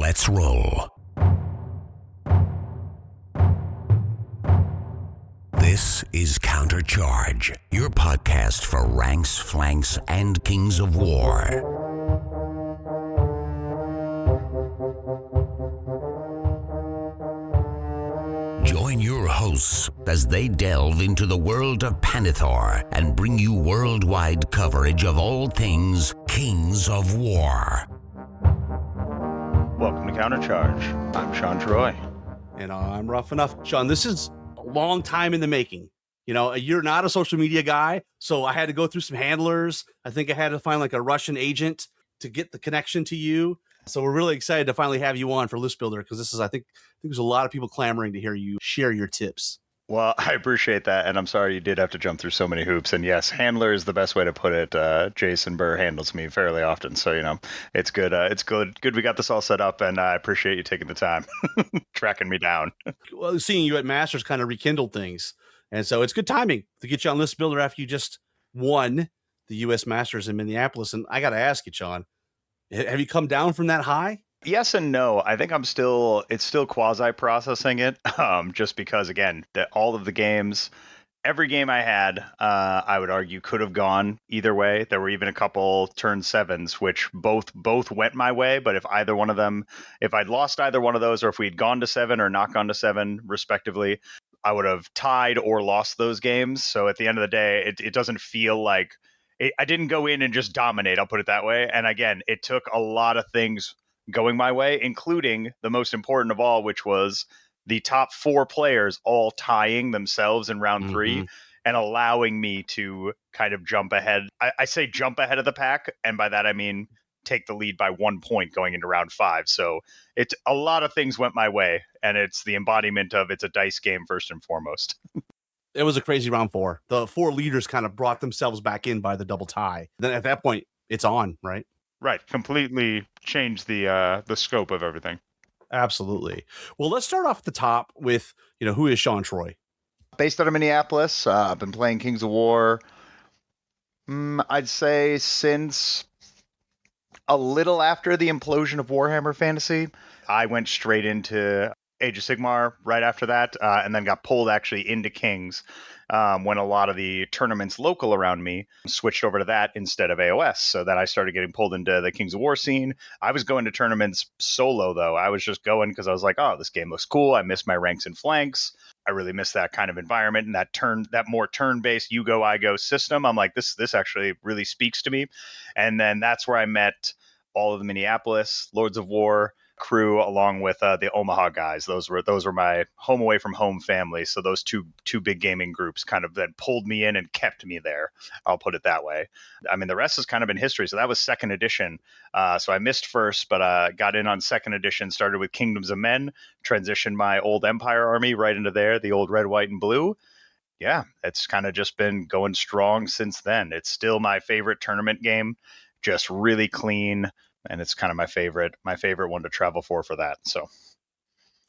Let's roll. This is Countercharge, your podcast for ranks, flanks, and kings of war. Join your hosts as they delve into the world of Panithor and bring you worldwide coverage of all things Kings of War. Welcome to Countercharge. I'm Sean Troy. And I'm Rough Enough. Sean, this is a long time in the making. You know, you're not a social media guy, so I had to go through some handlers. I think I had to find like a Russian agent to get the connection to you. So we're really excited to finally have you on for List Builder, because this is, I think there's a lot of people clamoring to hear you share your tips. Well, I appreciate that, and I'm sorry you did have to jump through so many hoops. And yes, handler is the best way to put it. Jason Burr handles me fairly often, so it's good. It's good we got this all set up, and I appreciate you taking the time tracking me down. Well, seeing you at Masters kind of rekindled things, and so it's good timing to get you on List Builder after you just won the U.S. Masters in Minneapolis. And I got to ask you, Sean, have you come down from that high? Yes and no. I think it's still quasi-processing it, just because, again, all of the games, every game I had, I would argue could have gone either way. There were even a couple turn sevens, which both went my way. But if I'd lost either one of those, or if we'd gone to seven or not gone to seven, respectively, I would have tied or lost those games. So at the end of the day, it doesn't feel like I didn't go in and just dominate. I'll put it that way. And again, it took a lot of things going my way, including the most important of all, which was the top four players all tying themselves in round three and allowing me to kind of jump ahead. I say jump ahead of the pack, and by that I mean take the lead by 1 point going into round five. So it's a lot of things went my way, and it's the embodiment of it's a dice game first and foremost. It was a crazy round four. The four leaders kind of brought themselves back in by the double tie. Then at that point, it's on, right? Right. Completely changed the scope of everything. Absolutely. Well, let's start off at the top with, who is Sean Troy? Based out of Minneapolis. I've been playing Kings of War, I'd say since a little after the implosion of Warhammer Fantasy. I went straight into Age of Sigmar right after that, and then got pulled actually into Kings when a lot of the tournaments local around me switched over to that instead of AOS. So then I started getting pulled into the Kings of War scene. I was going to tournaments solo, though. I was just going because I was like, oh, this game looks cool. I miss my ranks and flanks. I really miss that kind of environment and that more turn-based you go, I go system. I'm like, this actually really speaks to me. And then that's where I met all of the Minneapolis Lords of War crew, along with the Omaha guys. Those were my home away from home family. So those two big gaming groups kind of then pulled me in and kept me there. I'll put it that way. I mean, the rest has kind of been history. So that was second edition. So I missed first, but got in on second edition, started with Kingdoms of Men, transitioned my old Empire army right into there, the old red, white, and blue. Yeah, it's kind of just been going strong since then. It's still my favorite tournament game, just really clean. And it's kind of my favorite one to travel for that. So,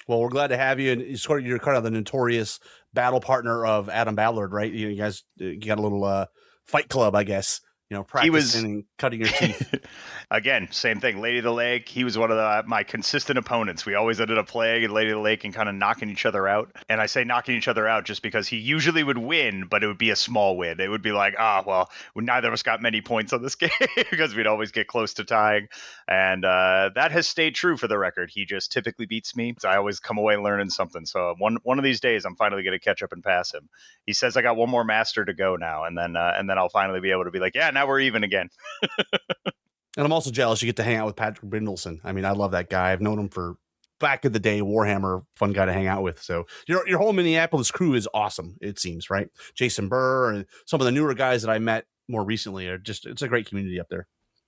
well, we're glad to have you. And you're kind of the notorious battle partner of Adam Ballard, right? You guys, you got a little fight club, I guess. Practicing and cutting your teeth. Again, same thing. Lady of the Lake, he was one of my consistent opponents. We always ended up playing in Lady of the Lake and kind of knocking each other out. And I say knocking each other out just because he usually would win, but it would be a small win. It would be like, neither of us got many points on this game because we'd always get close to tying. And that has stayed true for the record. He just typically beats me. So I always come away learning something. So one of these days, I'm finally going to catch up and pass him. He says I got one more master to go now. And then I'll finally be able to be like, yeah, now we're even again. And I'm also jealous you get to hang out with Patrick Brindleson. I mean, I love that guy. I've known him for back in the day. Warhammer, fun guy to hang out with. So your whole Minneapolis crew is awesome, it seems, right? Jason Burr and some of the newer guys that I met more recently it's a great community up there.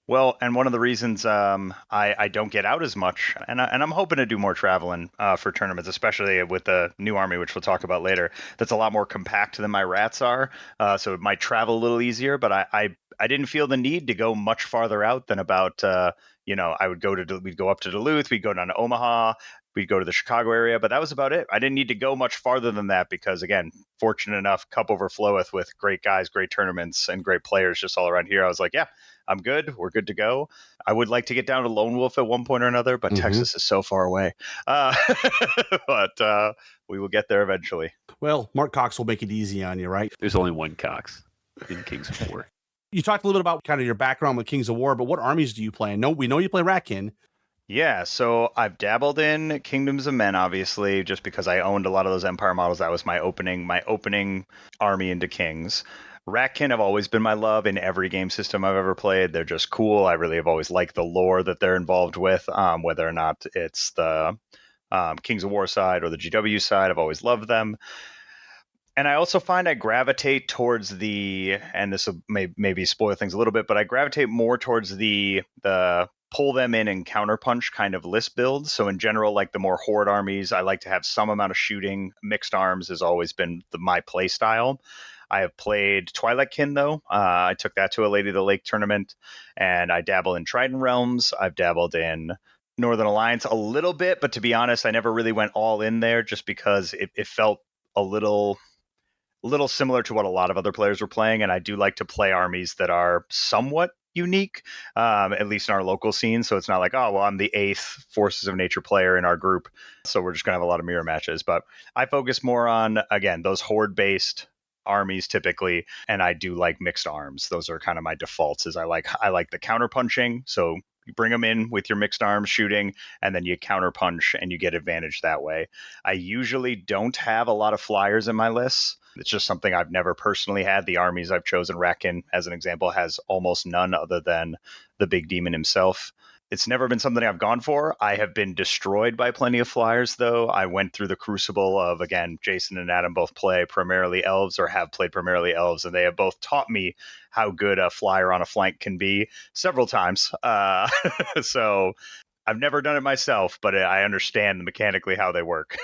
Well, and one of the reasons I don't get out as much, and I'm hoping to do more traveling for tournaments, especially with the new army, which we'll talk about later, that's a lot more compact than my rats are. So it might travel a little easier, but I didn't feel the need to go much farther out than about, we'd go up to Duluth, we'd go down to Omaha, we'd go to the Chicago area, but that was about it. I didn't need to go much farther than that because, again, fortunate enough, cup overfloweth with great guys, great tournaments, and great players just all around here. I was like, yeah, I'm good. We're good to go. I would like to get down to Lone Wolf at one point or another, but Texas is so far away. But we will get there eventually. Well, Mark Cox will make it easy on you, right? There's only one Cox in Kings of War. You talked a little bit about kind of your background with Kings of War, but what armies do you play? We know you play Ratkin. Yeah, so I've dabbled in Kingdoms of Men, obviously, just because I owned a lot of those Empire models. That was my opening army into Kings. Ratkin have always been my love in every game system I've ever played. They're just cool. I really have always liked the lore that they're involved with, whether or not it's the Kings of War side or the GW side. I've always loved them. And I also find I gravitate towards and this will maybe spoil things a little bit, but I gravitate more towards the pull them in and counterpunch kind of list builds. So in general, like the more horde armies, I like to have some amount of shooting. Mixed arms has always been my play style. I have played Twilightkin, though. I took that to a Lady of the Lake tournament, and I dabble in Trident Realms. I've dabbled in Northern Alliance a little bit, but to be honest, I never really went all in there just because it felt a little similar to what a lot of other players were playing, and I do like to play armies that are somewhat unique, at least in our local scene. So it's not like, oh, well, I'm the 8th Forces of Nature player in our group, so we're just going to have a lot of mirror matches. But I focus more on, again, those horde-based armies typically, and I do like mixed arms. Those are kind of my defaults. I like the counterpunching, so you bring them in with your mixed arms shooting, and then you counterpunch and you get advantage that way. I usually don't have a lot of flyers in my lists. It's just something I've never personally had. The armies I've chosen, Ratkin, as an example, has almost none other than the big demon himself. It's never been something I've gone for. I have been destroyed by plenty of flyers, though. I went through the crucible of, again, Jason and Adam both play primarily elves or have played primarily elves, and they have both taught me how good a flyer on a flank can be several times. So I've never done it myself, but I understand mechanically how they work.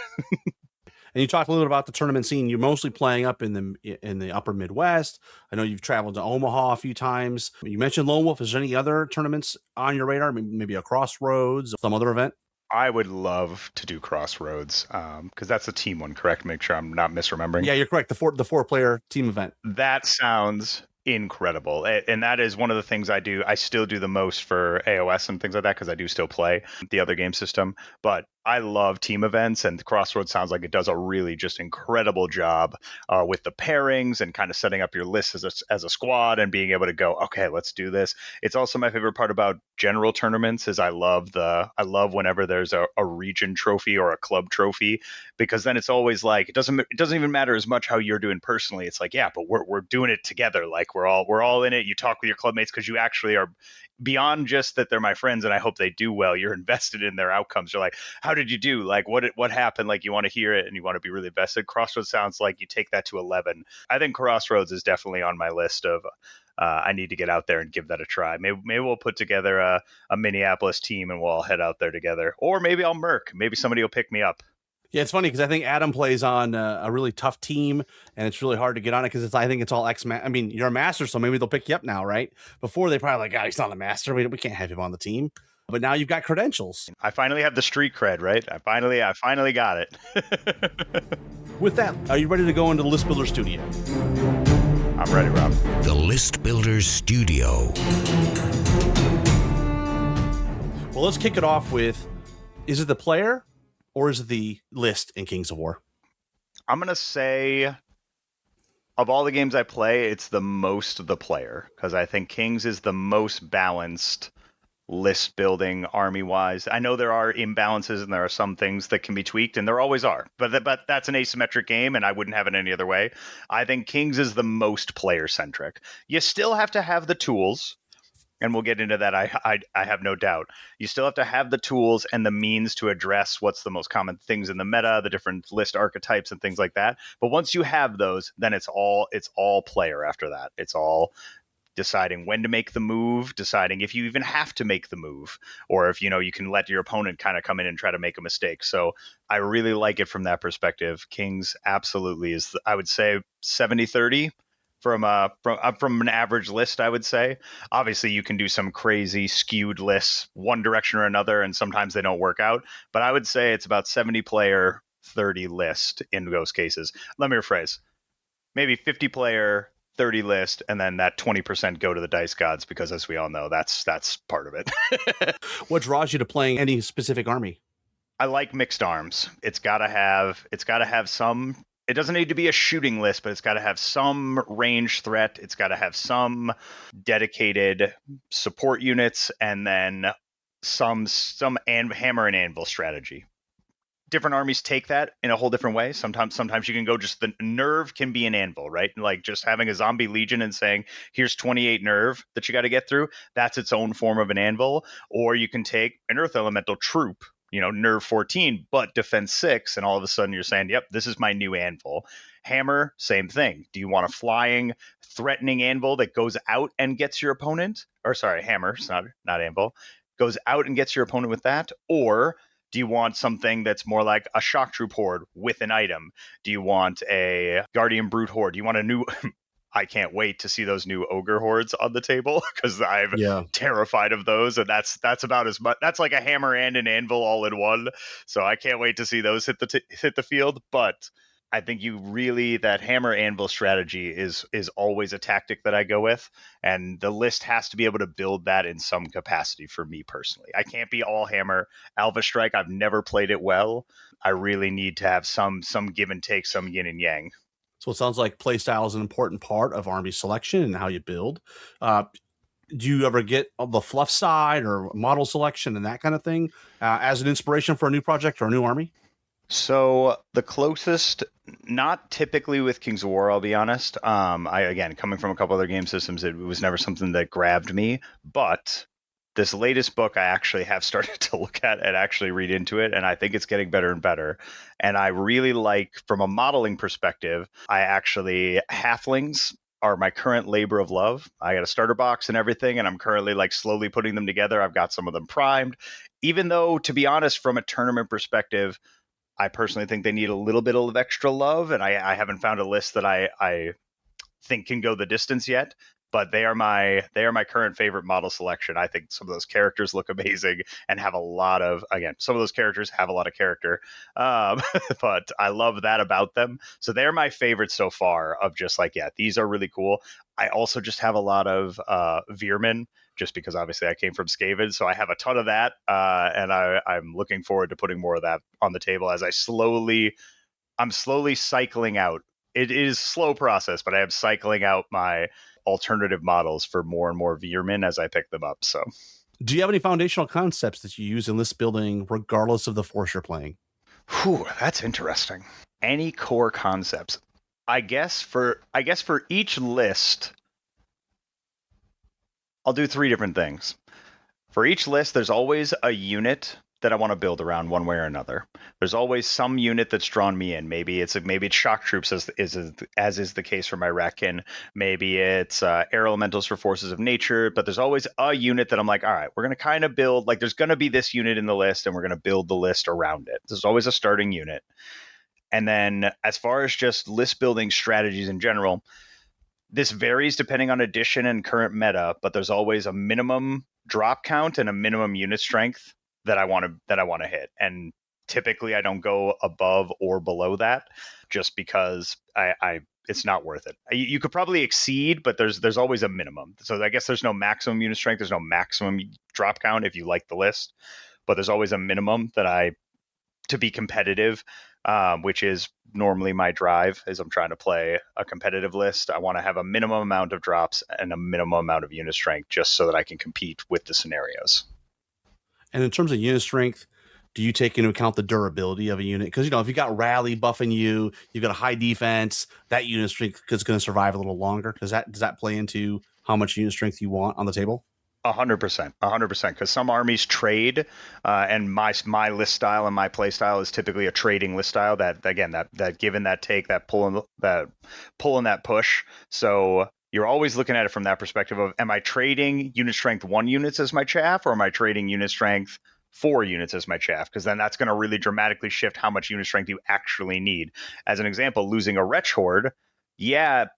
And you talked a little bit about the tournament scene. You're mostly playing up in the upper Midwest. I know you've traveled to Omaha a few times. You mentioned Lone Wolf. Is there any other tournaments on your radar? Maybe a Crossroads, some other event? I would love to do Crossroads because that's a team one, correct? Make sure I'm not misremembering. Yeah, you're correct. The four-player team event. That sounds incredible. And that is one of the things I do. I still do the most for AOS and things like that because I do still play the other game system. But I love team events, and Crossroads sounds like it does a really just incredible job with the pairings and kind of setting up your list as a squad and being able to go, okay, let's do this. It's also my favorite part about general tournaments is I love whenever there's a region trophy or a club trophy, because then it's always like it doesn't even matter as much how you're doing personally. It's like, yeah, but we're doing it together. Like we're all in it. You talk with your clubmates because you actually are beyond just that they're my friends and I hope they do well. You're invested in their outcomes. You're like, how did you do? Like what happened? Like you want to hear it and you want to be really invested. Crossroads sounds like you take that to 11. I think Crossroads is definitely on my list of I need to get out there and give that a try. Maybe we'll put together a Minneapolis team and we'll all head out there together. Or maybe I'll merc. Maybe somebody will pick me up. Yeah, it's funny because I think Adam plays on a really tough team, and it's really hard to get on it because I think it's all I mean, you're a master, so maybe they'll pick you up now, right? Before they probably like, he's not a master. We can't have him on the team. But now you've got credentials. I finally have the street cred, right? I finally got it. With that, are you ready to go into the List Builder Studio? I'm ready, Rob. The List Builder Studio. Well, let's kick it off with, is it the player or is it the list in Kings of War? I'm going to say, of all the games I play, it's the most the player, because I think Kings is the most balanced list building army wise. I know there are imbalances and there are some things that can be tweaked, and there always are, but that's an asymmetric game and I wouldn't have it any other way. I think Kings is the most player centric. You still have to have the tools, and we'll get into that. I have no doubt. You still have to have the tools and the means to address what's the most common things in the meta, the different list archetypes and things like that. But once you have those, then it's all player after that. It's all deciding when to make the move, deciding if you even have to make the move, or if, you can let your opponent kind of come in and try to make a mistake. So I really like it from that perspective. Kings absolutely is, I would say, 70-30. From an average list, I would say. Obviously, you can do some crazy skewed lists one direction or another, and sometimes they don't work out. But I would say it's about 70 player, 30 list in those cases. Let me rephrase. Maybe 50 player, 30 list, and then that 20% go to the dice gods, because as we all know, that's part of it. What draws you to playing any specific army? I like mixed arms. It's got to have some. It doesn't need to be a shooting list, but it's got to have some range threat. It's got to have some dedicated support units, and then some hammer and anvil strategy. Different armies take that in a whole different way. Sometimes you can go just the nerve can be an anvil, right? Like just having a zombie legion and saying, here's 28 nerve that you got to get through. That's its own form of an anvil. Or you can take an earth elemental troop, nerve 14, but defense 6. And all of a sudden you're saying, yep, this is my new anvil. Hammer, same thing. Do you want a flying, threatening anvil that goes out and gets your opponent? Or sorry, hammer, it's not anvil. Goes out and gets your opponent with that? Or do you want something that's more like a shock troop horde with an item? Do you want a guardian brute horde? Do you want a new... I can't wait to see those new ogre hordes on the table, because I'm terrified of those. And that's about as much. That's like a hammer and an anvil all in one. So I can't wait to see those hit the field. But I think that hammer anvil strategy is always a tactic that I go with, and the list has to be able to build that in some capacity for me personally. I can't be all hammer. Alpha Strike, I've never played it well. I really need to have some give and take, some yin and yang. So it sounds like playstyle is an important part of army selection and how you build. Do you ever get on the fluff side or model selection and that kind of thing as an inspiration for a new project or a new army? So the closest, not typically with Kings of War, I'll be honest. Again, coming from a couple other game systems, it was never something that grabbed me. But this latest book I actually have started to look at and actually read into it, and I think it's getting better and better. And I really like, from a modeling perspective, halflings are my current labor of love. I got a starter box and everything, and I'm currently slowly putting them together. I've got some of them primed. Even though, to be honest, from a tournament perspective, I personally think they need a little bit of extra love, and I haven't found a list that I think can go the distance yet. But they are my current favorite model selection. I think some of those characters look amazing and have some of those characters have a lot of character. But I love that about them. So they're my favorites so far of just these are really cool. I also just have a lot of Veermen, just because obviously I came from Skaven. So I have a ton of that. And I'm looking forward to putting more of that on the table as I'm slowly cycling out. It is a slow process, but I am cycling out my alternative models for more and more Veermen as I pick them up. So, do you have any foundational concepts that you use in list building, regardless of the force you're playing? That's interesting. Any core concepts? I guess for each list, I'll do 3 different things. For each list, there's always a unit that I want to build around one way or another. There's always some unit that's drawn me in. Maybe it's shock troops, as is the case for my Wrekin. Maybe it's air elementals for forces of nature. But there's always a unit that I'm like, all right, we're going to kind of build, there's going to be this unit in the list, and we're going to build the list around it. There's always a starting unit. And then as far as just list building strategies in general, this varies depending on edition and current meta, but there's always a minimum drop count and a minimum unit strength that I want to hit. And typically I don't go above or below that, just because it's not worth it. You could probably exceed, but there's always a minimum. So I guess there's no maximum unit strength. There's no maximum drop count if you like the list, but there's always a minimum to be competitive, which is normally my drive as I'm trying to play a competitive list. I want to have a minimum amount of drops and a minimum amount of unit strength, just so that I can compete with the scenarios. And in terms of unit strength, do you take into account the durability of a unit? Because, if you got rally buffing you, you've got a high defense, that unit strength is going to survive a little longer. Does that play into how much unit strength you want on the table? 100%. Because some armies trade, and my list style and my play style is typically a trading list style. That give and that take, that pull and that push. So you're always looking at it from that perspective of, am I trading unit strength 1 units as my chaff, or am I trading unit strength 4 units as my chaff? Because then that's going to really dramatically shift how much unit strength you actually need. As an example, losing a Wretch Horde,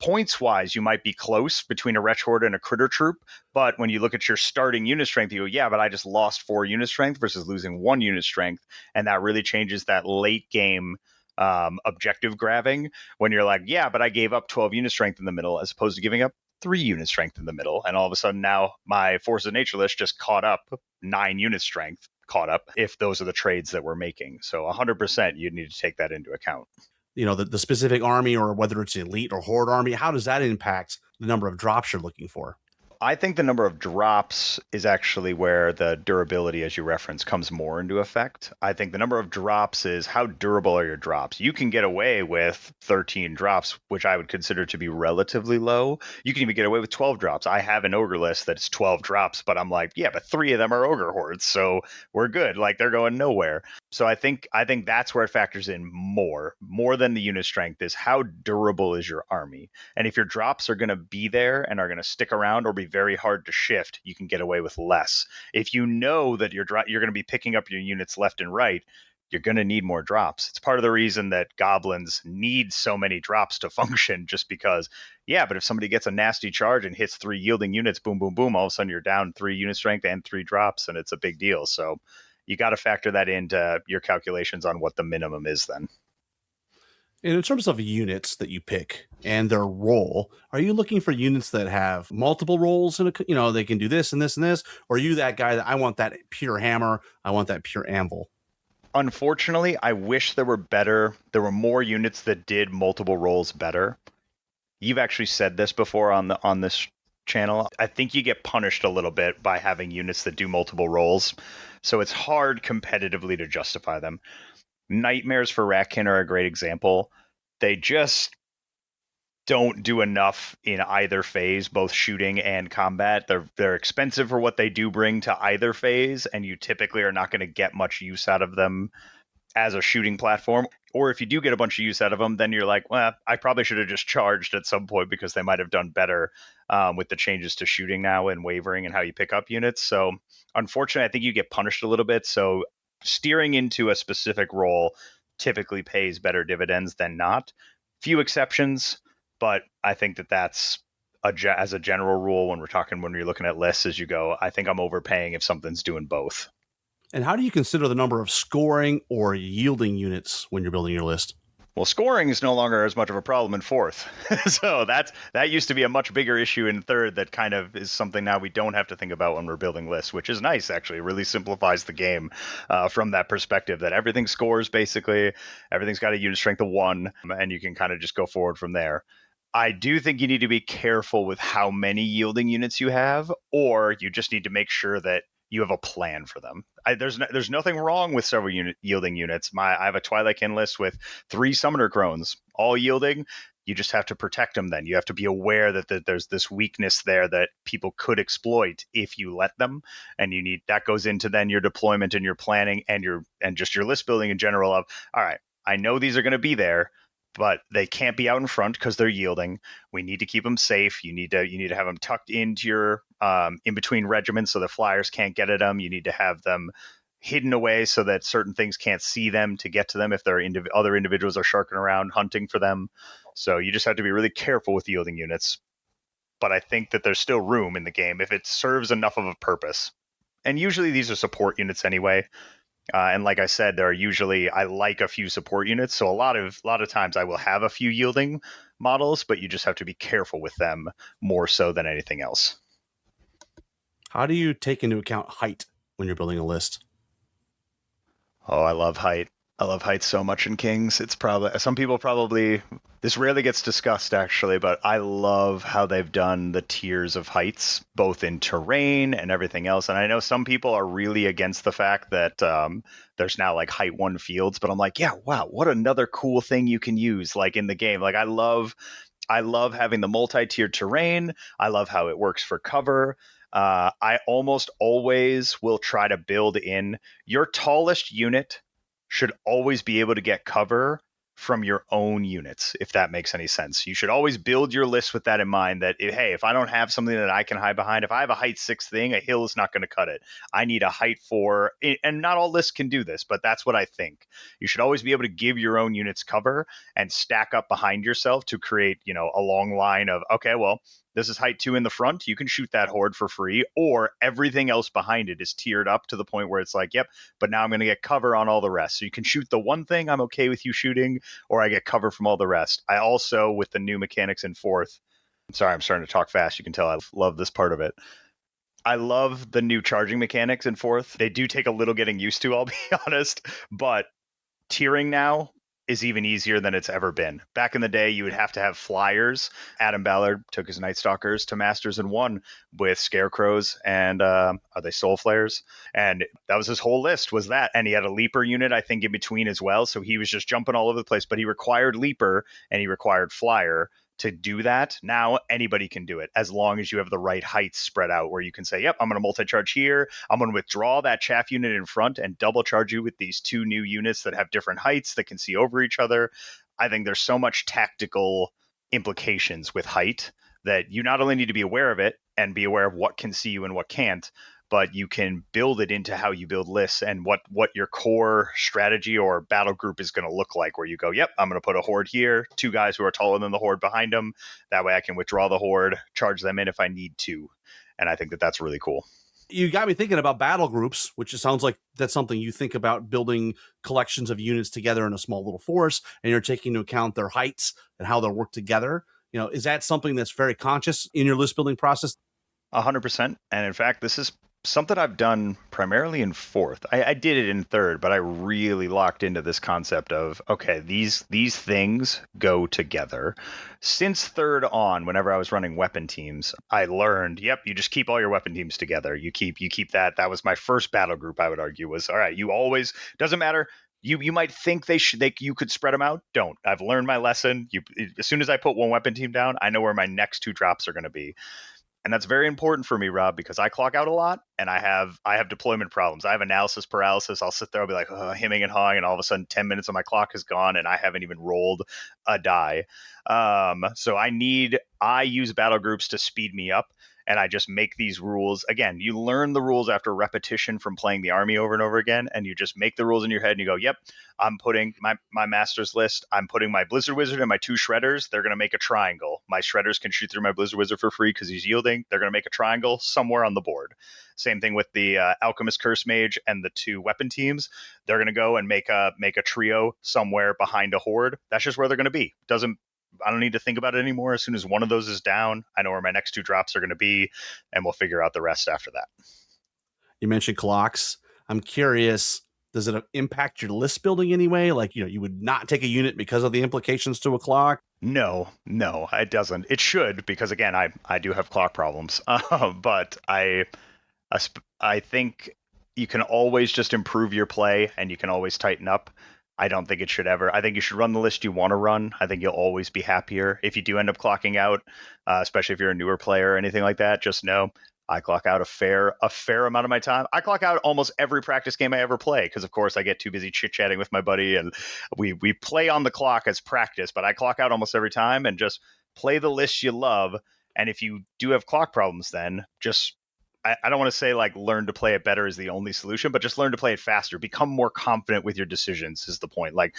points wise, you might be close between a Wretch Horde and a Critter Troop. But when you look at your starting unit strength, you go, but I just lost 4 unit strength versus losing 1 unit strength. And that really changes that late game objective grabbing when you're like, yeah, but I gave up 12 unit strength in the middle as opposed to giving up 3 unit strength in the middle. And all of a sudden now my Forces of Nature list just caught up 9 unit strength caught up if those are the trades that we're making. So 100% you need to take that into account. You know, the specific army, or whether it's elite or horde army, how does that impact the number of drops you're looking for? I think the number of drops is actually where the durability, as you referenced, comes more into effect. I think the number of drops is how durable are your drops. You can get away with 13 drops, which I would consider to be relatively low. You can even get away with 12 drops. I have an ogre list that's 12 drops, but I'm like, yeah, but 3 of them are ogre hordes, so we're good. Like, they're going nowhere. So I think that's where it factors in more than the unit strength is how durable is your army. And if your drops are going to be there and are going to stick around or be very hard to shift, you can get away with less. If you know that you're going to be picking up your units left and right, you're going to need more drops. It's part of the reason that goblins need so many drops to function, just because, yeah, but if somebody gets a nasty charge and hits 3 yielding units, boom, boom, boom, all of a sudden you're down 3 unit strength and 3 drops, and it's a big deal. So you got to factor that into your calculations on what the minimum is then. And in terms of units that you pick and their role, are you looking for units that have multiple roles in they can do this and this and this? Or are you that guy that I want that pure hammer, I want that pure anvil? Unfortunately, I wish there were more units that did multiple roles better. You've actually said this before on this channel. I think you get punished a little bit by having units that do multiple roles. So it's hard competitively to justify them. Nightmares for Ratkin are a great example. They just don't do enough in either phase, both shooting and combat. They're expensive for what they do bring to either phase, and you typically are not going to get much use out of them as a shooting platform. Or if you do get a bunch of use out of them, then you're like, well, I probably should have just charged at some point because they might have done better with the changes to shooting now and wavering and how you pick up units. So unfortunately, I think you get punished a little bit. So steering into a specific role typically pays better dividends than not. Few exceptions, but I think that's as a general rule when you're looking at lists as you go, I think I'm overpaying if something's doing both. And how do you consider the number of scoring or yielding units when you're building your list? Well, scoring is no longer as much of a problem in 4th. So that used to be a much bigger issue in 3rd that kind of is something now we don't have to think about when we're building lists, which is nice, actually. It really simplifies the game from that perspective, that everything scores, basically. Everything's got a unit strength of 1, and you can kind of just go forward from there. I do think you need to be careful with how many yielding units you have, or you just need to make sure that you have a plan for them. There's nothing wrong with several yielding units. I have a Twilight Kin list with 3 Summoner Crones, all yielding. You just have to protect them then. You have to be aware that there's this weakness there that people could exploit if you let them. And that goes into then your deployment and your planning and just your list building in general of, all right, I know these are going to be there, but they can't be out in front because they're yielding. We need to keep them safe. You need to have them tucked into your in between regiments so the flyers can't get at them. You need to have them hidden away so that certain things can't see them to get to them if other individuals are sharking around hunting for them. So you just have to be really careful with yielding units. But I think that there's still room in the game if it serves enough of a purpose. And usually these are support units anyway. And like I said, I like a few support units. So a lot of times I will have a few yielding models, but you just have to be careful with them more so than anything else. How do you take into account height when you're building a list? Oh, I love height. I love height so much in Kings. It's probably, some people probably, this rarely gets discussed actually, but I love how they've done the tiers of heights, both in terrain and everything else. And I know some people are really against the fact that there's now like height 1 fields, but I'm like, yeah, wow, what another cool thing you can use like in the game. Like I love having the multi-tiered terrain. I love how it works for cover. I almost always will try to build in your tallest unit should always be able to get cover from your own units, if that makes any sense. You should always build your list with that in mind, that, hey, if I don't have something that I can hide behind, if I have a height 6 thing, a hill is not going to cut it. I need a height 4, and not all lists can do this, but that's what I think. You should always be able to give your own units cover and stack up behind yourself to create, a long line of, okay, well, this is height 2 in the front, you can shoot that horde for free, or everything else behind it is tiered up to the point where it's like, yep, but now I'm going to get cover on all the rest. So you can shoot the one thing I'm okay with you shooting, or I get cover from all the rest. I also, with the new mechanics in 4th, sorry, I'm starting to talk fast. You can tell I love this part of it. I love the new charging mechanics in 4th. They do take a little getting used to, I'll be honest, but tiering now is even easier than it's ever been. Back in the day, you would have to have flyers. Adam Ballard took his Night Stalkers to Masters and won with Scarecrows and are they Soul Flares? And that was his whole list, was that. And he had a Leaper unit, I think, in between as well. So he was just jumping all over the place. But he required Leaper and he required Flyer to do that. Now anybody can do it as long as you have the right heights spread out where you can say, yep, I'm going to multi-charge here. I'm going to withdraw that chaff unit in front and double charge you with these 2 new units that have different heights that can see over each other. I think there's so much tactical implications with height that you not only need to be aware of it and be aware of what can see you and what can't, but you can build it into how you build lists and what your core strategy or battle group is going to look like, where you go, yep, I'm going to put a horde here, 2 guys who are taller than the horde behind them. That way I can withdraw the horde, charge them in if I need to. And I think that that's really cool. You got me thinking about battle groups, which it sounds like that's something you think about, building collections of units together in a small little force, and you're taking into account their heights and how they'll work together. You know, is that something that's very conscious in your list building process? 100%. And in fact, this is something I've done primarily in 4th. I did it in 3rd, but I really locked into this concept of, okay, these things go together. Since 3rd on, whenever I was running weapon teams, I learned, yep, you just keep all your weapon teams together. You keep that. That was my first battle group, I would argue, was, all right, you always, doesn't matter. You might think you could spread them out. Don't. I've learned my lesson. As soon as I put one weapon team down, I know where my next 2 drops are going to be. And that's very important for me, Rob, because I clock out a lot and I have deployment problems. I have analysis paralysis. I'll sit there, I'll be like, hemming and hawing, and all of a sudden 10 minutes of my clock is gone and I haven't even rolled a die. So I use battle groups to speed me up. And I just make these rules. Again, you learn the rules after repetition from playing the army over and over again. And you just make the rules in your head and you go, yep, I'm putting my master's list. I'm putting my Blizzard Wizard and my 2 Shredders. They're going to make a triangle. My Shredders can shoot through my Blizzard Wizard for free because he's yielding. They're going to make a triangle somewhere on the board. Same thing with the Alchemist Curse Mage and the 2 weapon teams. They're going to go and make a trio somewhere behind a horde. That's just where they're going to be. I don't need to think about it anymore. As soon as one of those is down, I know where my next 2 drops are going to be, and we'll figure out the rest after that. You mentioned clocks. I'm curious, does it impact your list building anyway? Like, you would not take a unit because of the implications to a clock? No, it doesn't. It should, because again, I do have clock problems. But I think you can always just improve your play and you can always tighten up. I don't think it should ever. I think you should run the list you want to run. I think you'll always be happier. If you do end up clocking out, especially if you're a newer player or anything like that, just know I clock out a fair amount of my time. I clock out almost every practice game I ever play because, of course, I get too busy chit-chatting with my buddy, and we play on the clock as practice, but I clock out almost every time and just play the list you love. And if you do have clock problems, then just I don't want to say like learn to play it better is the only solution, but just learn to play it faster. Become more confident with your decisions is the point. Like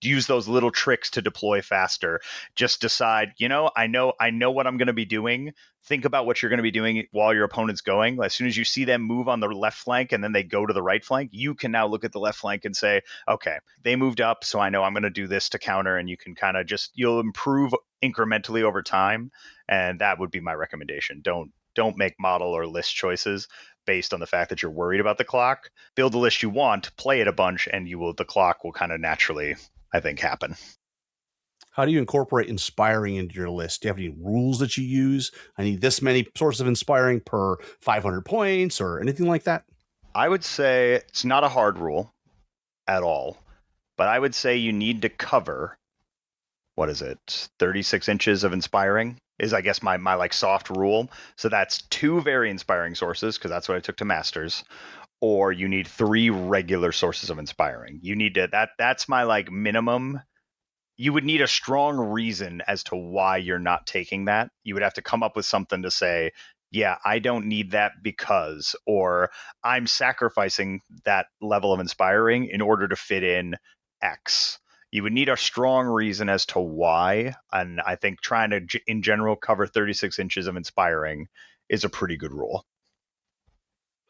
use those little tricks to deploy faster. Just decide, I know what I'm going to be doing. Think about what you're going to be doing while your opponent's going. As soon as you see them move on the left flank and then they go to the right flank, you can now look at the left flank and say, okay, they moved up, so I know I'm going to do this to counter, and you can kind of you'll improve incrementally over time. And that would be my recommendation. Don't make model or list choices based on the fact that you're worried about the clock. Build the list you want, play it a bunch, and the clock will kind of naturally, I think, happen. How do you incorporate inspiring into your list? Do you have any rules that you use? I need this many sources of inspiring per 500 points or anything like that? I would say it's not a hard rule at all, but I would say you need to cover, 36 inches of inspiring is, I guess, my like soft rule. So that's 2 very inspiring sources, because that's what I took to Masters, or you need 3 regular sources of inspiring. You need to, that's my like minimum. You would need a strong reason as to why you're not taking that. You would have to come up with something to say, yeah, I don't need that because, or I'm sacrificing that level of inspiring in order to fit in X. You would need a strong reason as to why, and I think trying to, in general, cover 36 inches of inspiring is a pretty good rule.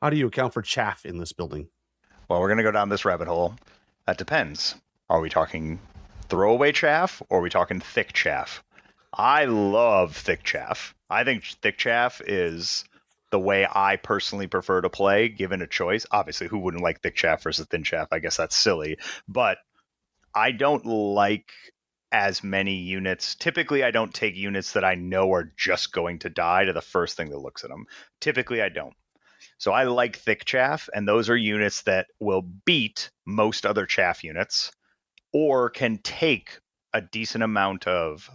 How do you account for chaff in this building? Well, we're going to go down this rabbit hole. That depends. Are we talking throwaway chaff or are we talking thick chaff? I love thick chaff. I think thick chaff is the way I personally prefer to play, given a choice. Obviously, who wouldn't like thick chaff versus thin chaff? I guess that's silly. But I don't like as many units. Typically, I don't take units that I know are just going to die to the first thing that looks at them. Typically, I don't. So I like thick chaff, and those are units that will beat most other chaff units or can take a decent amount of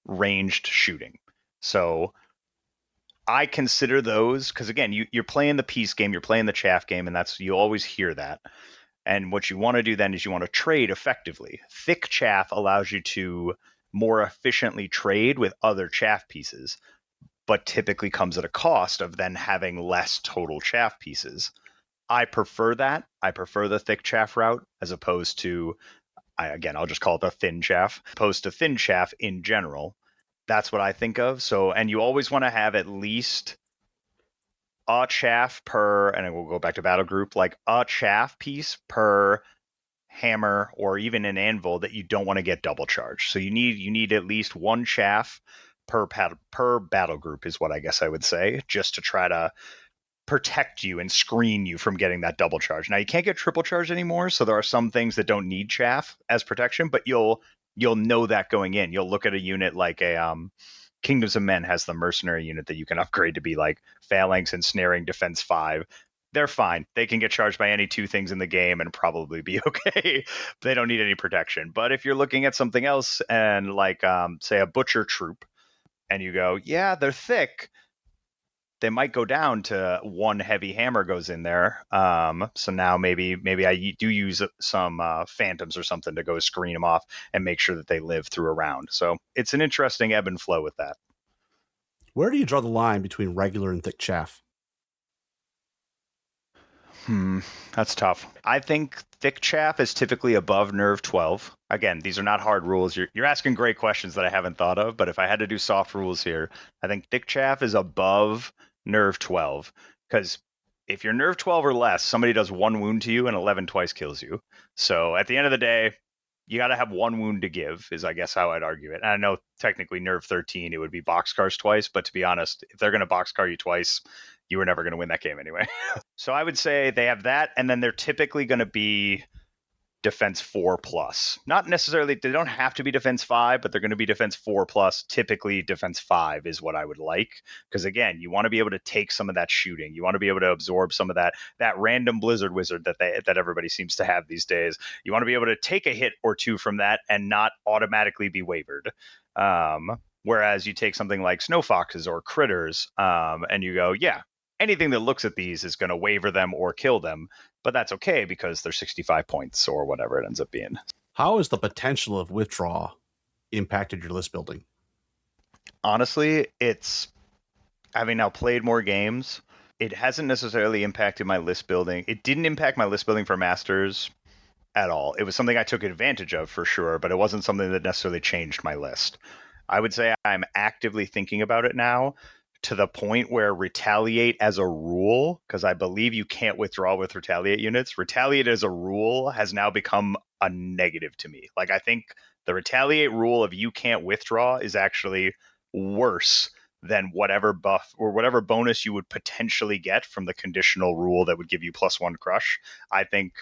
ranged shooting. So I consider those, because again, you're playing the peace game, you're playing the chaff game, and you always hear that. And what you want to do then is you want to trade effectively. Thick chaff allows you to more efficiently trade with other chaff pieces, but typically comes at a cost of then having less total chaff pieces. I prefer that. I prefer the thick chaff route as opposed to, I'll just call it the thin chaff, opposed to thin chaff in general. That's what I think of. So, and you always want to have at least a chaff per, and we'll go back to battle group, like a chaff piece per hammer or even an anvil that you don't want to get double charged. So you need at least one chaff per battle group is what I guess I would say, just to try to protect you and screen you from getting that double charge. Now you can't get triple charge anymore, so there are some things that don't need chaff as protection, but you'll know that going in. You'll look at a unit like a Kingdoms of Men has the mercenary unit that you can upgrade to be like phalanx and snaring defense 5. They're fine. They can get charged by any two things in the game and probably be okay. They don't need any protection. But if you're looking at something else and like say a butcher troop, and you go, yeah, they're thick, they might go down to one heavy hammer goes in there. So now maybe I do use some phantoms or something to go screen them off and make sure that they live through a round. So it's an interesting ebb and flow with that. Where do you draw the line between regular and thick chaff? That's tough. I think thick chaff is typically above nerve 12. Again, these are not hard rules. You're asking great questions that I haven't thought of, but if I had to do soft rules here, I think thick chaff is above nerve 12, because if you're nerve 12 or less, somebody does 1 wound to you and 11 twice kills you. So at the end of the day, you got to have 1 wound to give, is I guess how I'd argue it. And I know technically nerve 13, it would be boxcars twice, but to be honest, if they're going to boxcar you twice, you were never going to win that game anyway. So I would say they have that, and then they're typically going to be defense 4+. Not necessarily, they don't have to be defense 5, but they're going to be defense 4+. Typically defense 5 is what I would like, because again, you want to be able to take some of that shooting. You want to be able to absorb some of that random blizzard wizard that everybody seems to have these days. You want to be able to take a hit or two from that and not automatically be wavered. Whereas you take something like snow foxes or critters, and you go, yeah, anything that looks at these is going to waver them or kill them, but that's okay because they're 65 points or whatever it ends up being. How has the potential of withdraw impacted your list building? Honestly, it's having now played more games, it hasn't necessarily impacted my list building. It didn't impact my list building for Masters at all. It was something I took advantage of for sure, but it wasn't something that necessarily changed my list. I would say I'm actively thinking about it now, to the point where retaliate as a rule, because I believe you can't withdraw with retaliate units. Retaliate as a rule has now become a negative to me. Like, I think the retaliate rule of you can't withdraw is actually worse than whatever buff or whatever bonus you would potentially get from the conditional rule that would give you +1 crush. I think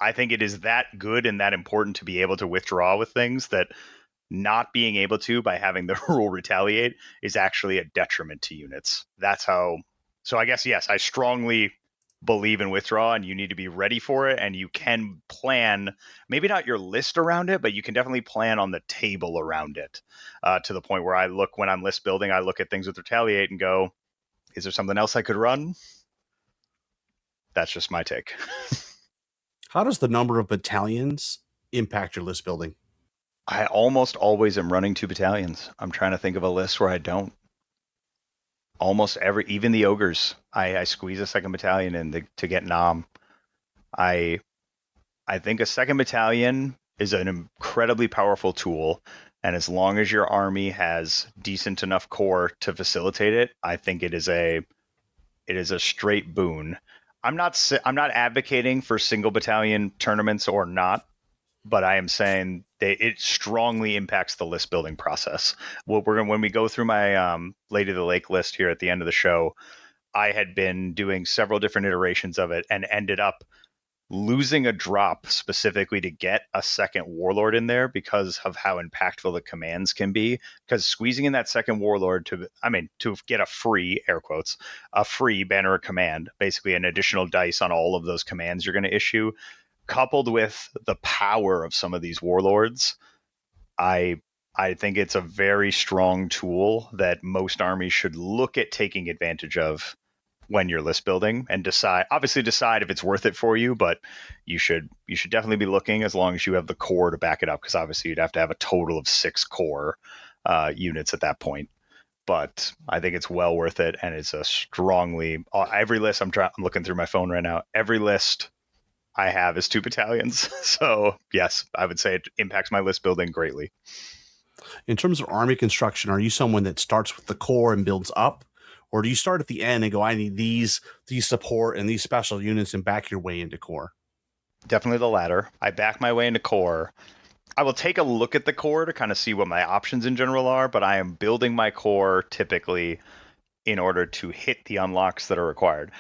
it is that good and that important to be able to withdraw with things that not being able to by having the rule retaliate is actually a detriment to units. That's how. So I guess, yes, I strongly believe in withdraw, and you need to be ready for it, and you can plan, maybe not your list around it, but you can definitely plan on the table around it, to the point where when I'm list building, I look at things with retaliate and go, is there something else I could run? That's just my take. How does the number of battalions impact your list building? I almost always am running 2 battalions. I'm trying to think of a list where I don't. Almost even the ogres, I squeeze a 2nd battalion in to get Nom. I think a 2nd battalion is an incredibly powerful tool. And as long as your army has decent enough core to facilitate it, I think it is a straight boon. I'm not advocating for single battalion tournaments or not, but I am saying that it strongly impacts the list building process. When we go through my Lady of the Lake list here at the end of the show, I had been doing several different iterations of it and ended up losing a drop specifically to get a second warlord in there because of how impactful the commands can be. Because squeezing in that second warlord to get a free, air quotes, a free banner of command, basically an additional dice on all of those commands you're going to issue, coupled with the power of some of these warlords, I think it's a very strong tool that most armies should look at taking advantage of when you're list building, and decide if it's worth it for you, but you should definitely be looking as long as you have the core to back it up, because obviously you'd have to have a total of 6 core units at that point. But I think it's well worth it, and it's a strongly every list I'm looking through my phone right now. Every list I have is 2 battalions, so yes, I would say it impacts my list building greatly. In terms of army construction, are you someone that starts with the core and builds up? Or do you start at the end and go, I need these support and these special units, and back your way into core? Definitely the latter. I back my way into core. I will take a look at the core to kind of see what my options in general are, but I am building my core typically in order to hit the unlocks that are required.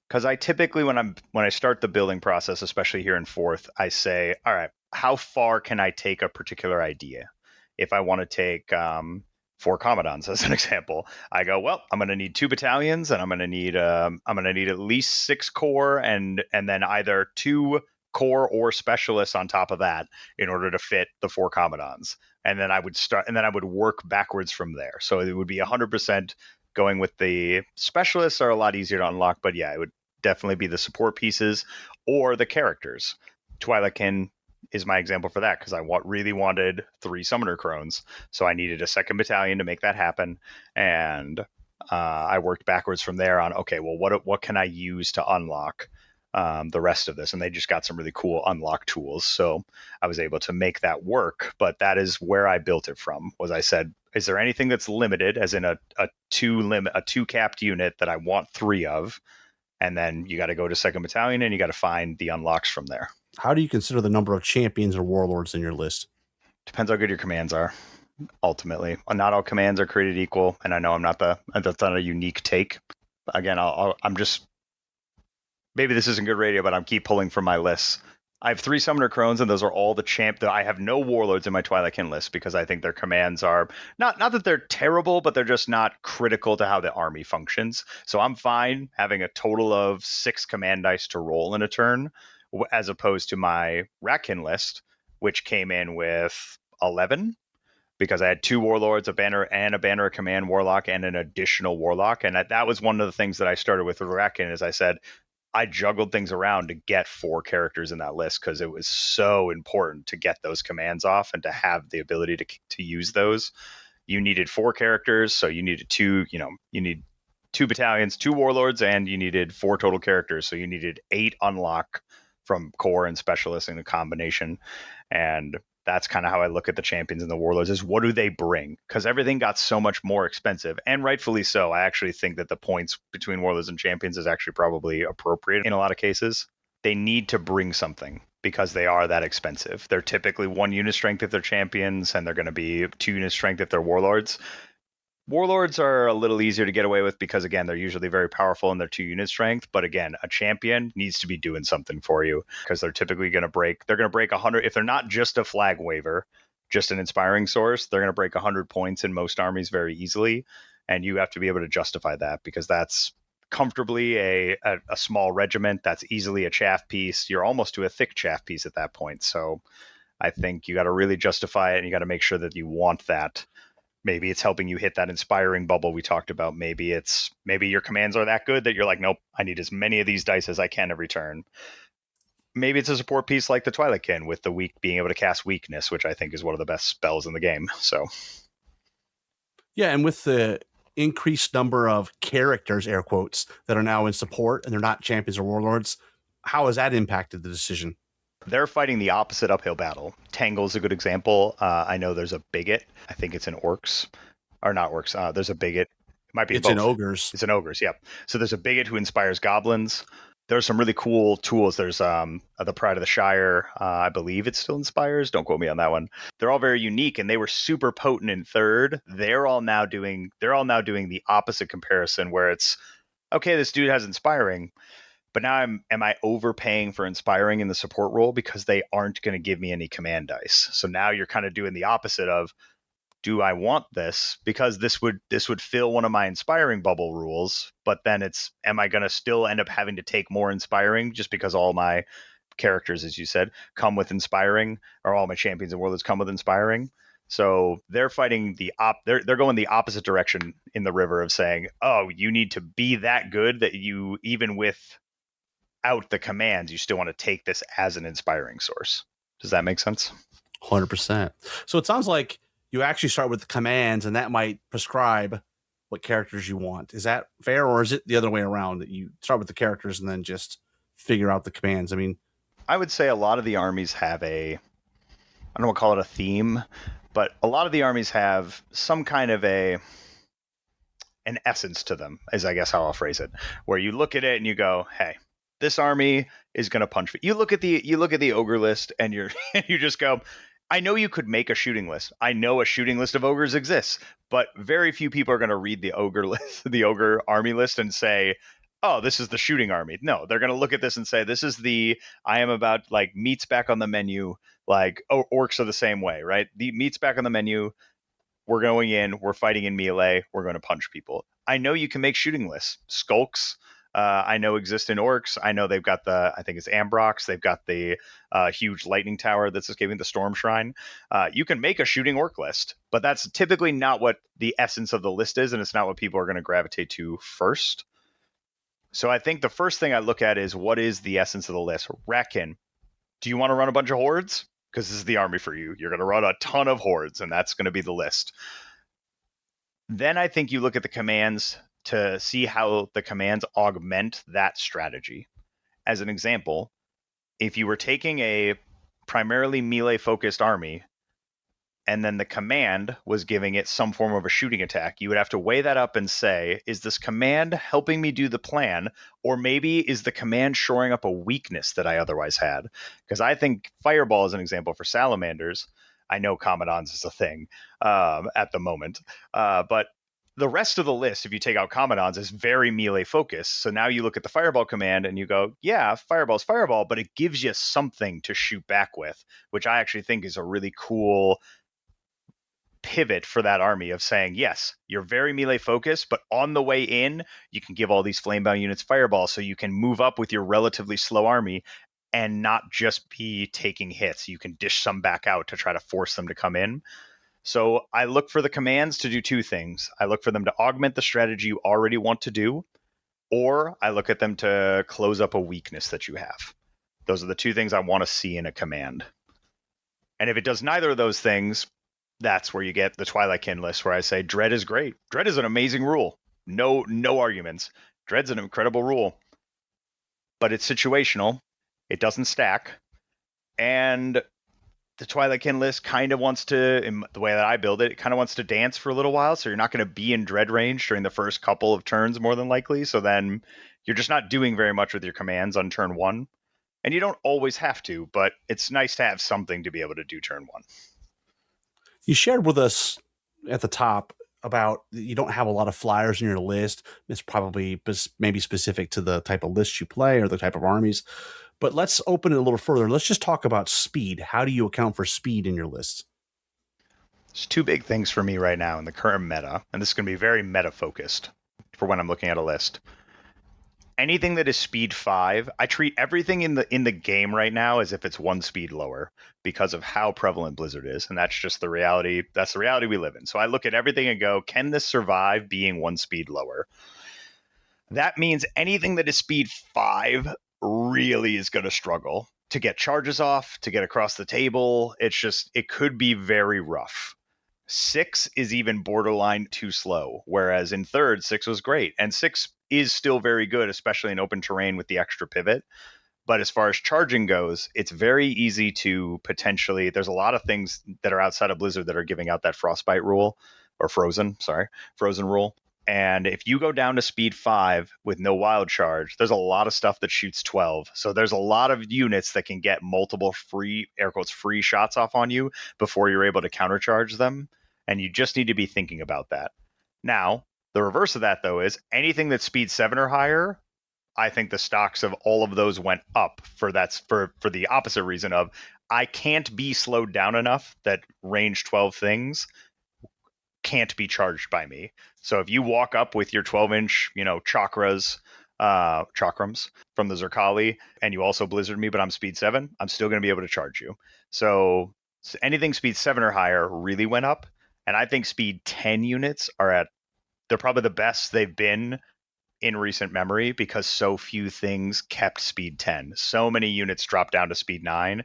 Because I typically, when I start the building process, especially here in 4th, I say, all right, how far can I take a particular idea? If I want to take 4 commandants as an example, I go, well, I'm going to need 2 battalions, and I'm going to need at least 6 core, and then either 2 core or specialists on top of that in order to fit the 4 commandants. And then I would work backwards from there. So it would be 100% going with the specialists are a lot easier to unlock, but yeah, it would definitely be the support pieces or the characters. Twi'lek is my example for that, because I really wanted 3 summoner crones, so I needed a 2nd battalion to make that happen, and I worked backwards from there on, okay, well, what can I use to unlock the rest of this? And they just got some really cool unlock tools, so I was able to make that work. But that is where I built it from. Was I said, is there anything that's limited, as in a 2 capped unit that I want 3 of? And then you got to go to 2nd battalion and you got to find the unlocks from there. How do you consider the number of champions or warlords in your list? Depends how good your commands are. Ultimately, not all commands are created equal, and I know that's not a unique take. Again, I'm just, maybe this isn't good radio, but I'm keep pulling from my lists. I have 3 summoner crones, and those are all I have no warlords in my Twi'lek list because I think their commands are not that they're terrible, but they're just not critical to how the army functions. So I'm fine having a total of 6 command dice to roll in a turn, as opposed to my Ratkin list, which came in with 11, because I had 2 warlords, a banner of command warlock, and an additional warlock. And that was one of the things that I started with Ratkin, is I said, I juggled things around to get 4 characters in that list, because it was so important to get those commands off and to have the ability to use those. You needed 4 characters, so you needed 2 battalions, 2 warlords, and you needed 4 total characters, so you needed 8 unlock from core and specialists in a combination. And that's kind of how I look at the champions and the warlords, is what do they bring? Because everything got so much more expensive, and rightfully so. I actually think that the points between warlords and champions is actually probably appropriate in a lot of cases. They need to bring something because they are that expensive. They're typically 1 unit strength if they're champions, and they're going to be 2 unit strength if they're warlords. Warlords are a little easier to get away with because, again, they're usually very powerful and they're 2 unit strength. But again, a champion needs to be doing something for you, because they're typically going to break 100. If they're not just a flag waver, just an inspiring source, they're going to break 100 points in most armies very easily. And you have to be able to justify that, because that's comfortably a small regiment. That's easily a chaff piece. You're almost to a thick chaff piece at that point. So I think you got to really justify it, and you got to make sure that you want that. Maybe it's helping you hit that inspiring bubble we talked about. Maybe your commands are that good that you're like, nope, I need as many of these dice as I can every turn. Maybe it's a support piece like the Twi'lek with the being able to cast weakness, which I think is one of the best spells in the game. So, yeah, and with the increased number of characters, air quotes, that are now in support and they're not champions or warlords, how has that impacted the decision? They're fighting the opposite uphill battle. Tangle's a good example. I know there's a bigot. I think it's in orcs. Or not orcs. There's a bigot. It might be It's both. in ogres. It's an ogres, yep. So there's a bigot who inspires goblins. There's some really cool tools. There's the Pride of the Shire. I believe it still inspires. Don't quote me on that one. They're all very unique, and they were super potent in third. They're all now doing the opposite comparison, where it's okay. This dude has inspiring, but now am I overpaying for inspiring in the support role because they aren't going to give me any command dice? So now you're kind of doing the opposite of, do I want this? Because this would fill one of my inspiring bubble rules, but then it's, am I going to still end up having to take more inspiring just because all my characters, as you said, come with inspiring, or all my champions and warlords come with inspiring? So they're fighting they're going the opposite direction in the river of saying, oh, you need to be that good that you, even without the commands, you still want to take this as an inspiring source. Does that make sense? 100%. So it sounds like you actually start with the commands, and that might prescribe what characters you want. Is that fair, or is it the other way around, that you start with the characters and then just figure out the commands? I mean, I would say a lot of the armies have I don't want to call it a theme, but a lot of the armies have some kind of an essence to them, is I guess how I'll phrase it, where you look at it and you go, hey, this army is going to punch. You look at the ogre list and you just go, I know you could make a shooting list. I know a shooting list of ogres exists, but very few people are going to read the ogre list, the ogre army list, and say, oh, this is the shooting army. No, they're going to look at this and say, this is I am about, like, meat's back on the menu. Like, orcs are the same way, right? The meat's back on the menu. We're going in, we're fighting in melee, we're going to punch people. I know you can make shooting lists. Skulks, I know exist in orcs. I know they've got I think it's Ambrox. They've got the huge lightning tower that's escaping the Storm Shrine. You can make a shooting orc list, but that's typically not what the essence of the list is, and it's not what people are going to gravitate to first. So I think the first thing I look at is, what is the essence of the list? Reckon, do you want to run a bunch of hordes? Because this is the army for you. You're going to run a ton of hordes, and that's going to be the list. Then I think you look at the commands to see how the commands augment that strategy. As an example, if you were taking a primarily melee-focused army, and then the command was giving it some form of a shooting attack, you would have to weigh that up and say, is this command helping me do the plan? Or maybe is the command shoring up a weakness that I otherwise had? Because I think Fireball is an example for salamanders. I know Commandants is a thing at the moment. But the rest of the list, if you take out Commandants, is very melee focused. So now you look at the Fireball command and you go, yeah, Fireball's Fireball, but it gives you something to shoot back with, which I actually think is a really cool pivot for that army of saying, yes, you're very melee focused, but on the way in, you can give all these flamebound units Fireball so you can move up with your relatively slow army and not just be taking hits. You can dish some back out to try to force them to come in. So I look for the commands to do two things. I look for them to augment the strategy you already want to do, or I look at them to close up a weakness that you have. Those are the two things I want to see in a command. And if it does neither of those things, that's where you get the Twilightkin list, where I say Dread is great. Dread is an amazing rule. No arguments. Dread's an incredible rule. But it's situational. It doesn't stack. And the Twilightkin list kind of wants to, in the way that I build it, it kind of wants to dance for a little while. So you're not going to be in Dread range during the first couple of turns, more than likely. So then you're just not doing very much with your commands on turn one. And you don't always have to, but it's nice to have something to be able to do turn one. You shared with us at the top about you don't have a lot of flyers in your list. It's probably maybe specific to the type of list you play or the type of armies. But let's open it a little further. Let's just talk about speed. How do you account for speed in your list? There's two big things for me right now in the current meta, and this is going to be very meta-focused for when I'm looking at a list. Anything that is speed 5, I treat everything in the game right now as if it's one speed lower because of how prevalent Blizzard is, and that's just the reality. That's the reality we live in. So I look at everything and go, can this survive being one speed lower? That means anything that is speed 5 really is going to struggle to get charges off, to get across the table. It could be very rough. 6 is even borderline too slow, whereas in third, 6 was great, and 6 is still very good, especially in open terrain with the extra pivot. But as far as charging goes, it's very easy to potentially, there's a lot of things that are outside of Blizzard that are giving out that frostbite rule, or frozen rule. And if you go down to speed 5 with no wild charge, there's a lot of stuff that shoots 12. So there's a lot of units that can get multiple free, air quotes, free shots off on you before you're able to countercharge them. And you just need to be thinking about that. Now, the reverse of that, though, is anything that's speed 7 or higher, I think the stocks of all of those went up for the opposite reason of I can't be slowed down enough that range 12 things can't be charged by me. So if you walk up with your 12-inch, chakrams from the Zerkali, and you also blizzard me, but I'm speed 7, I'm still going to be able to charge you. So anything speed 7 or higher really went up. And I think speed 10 units they're probably the best they've been in recent memory because so few things kept speed 10. So many units dropped down to speed 9.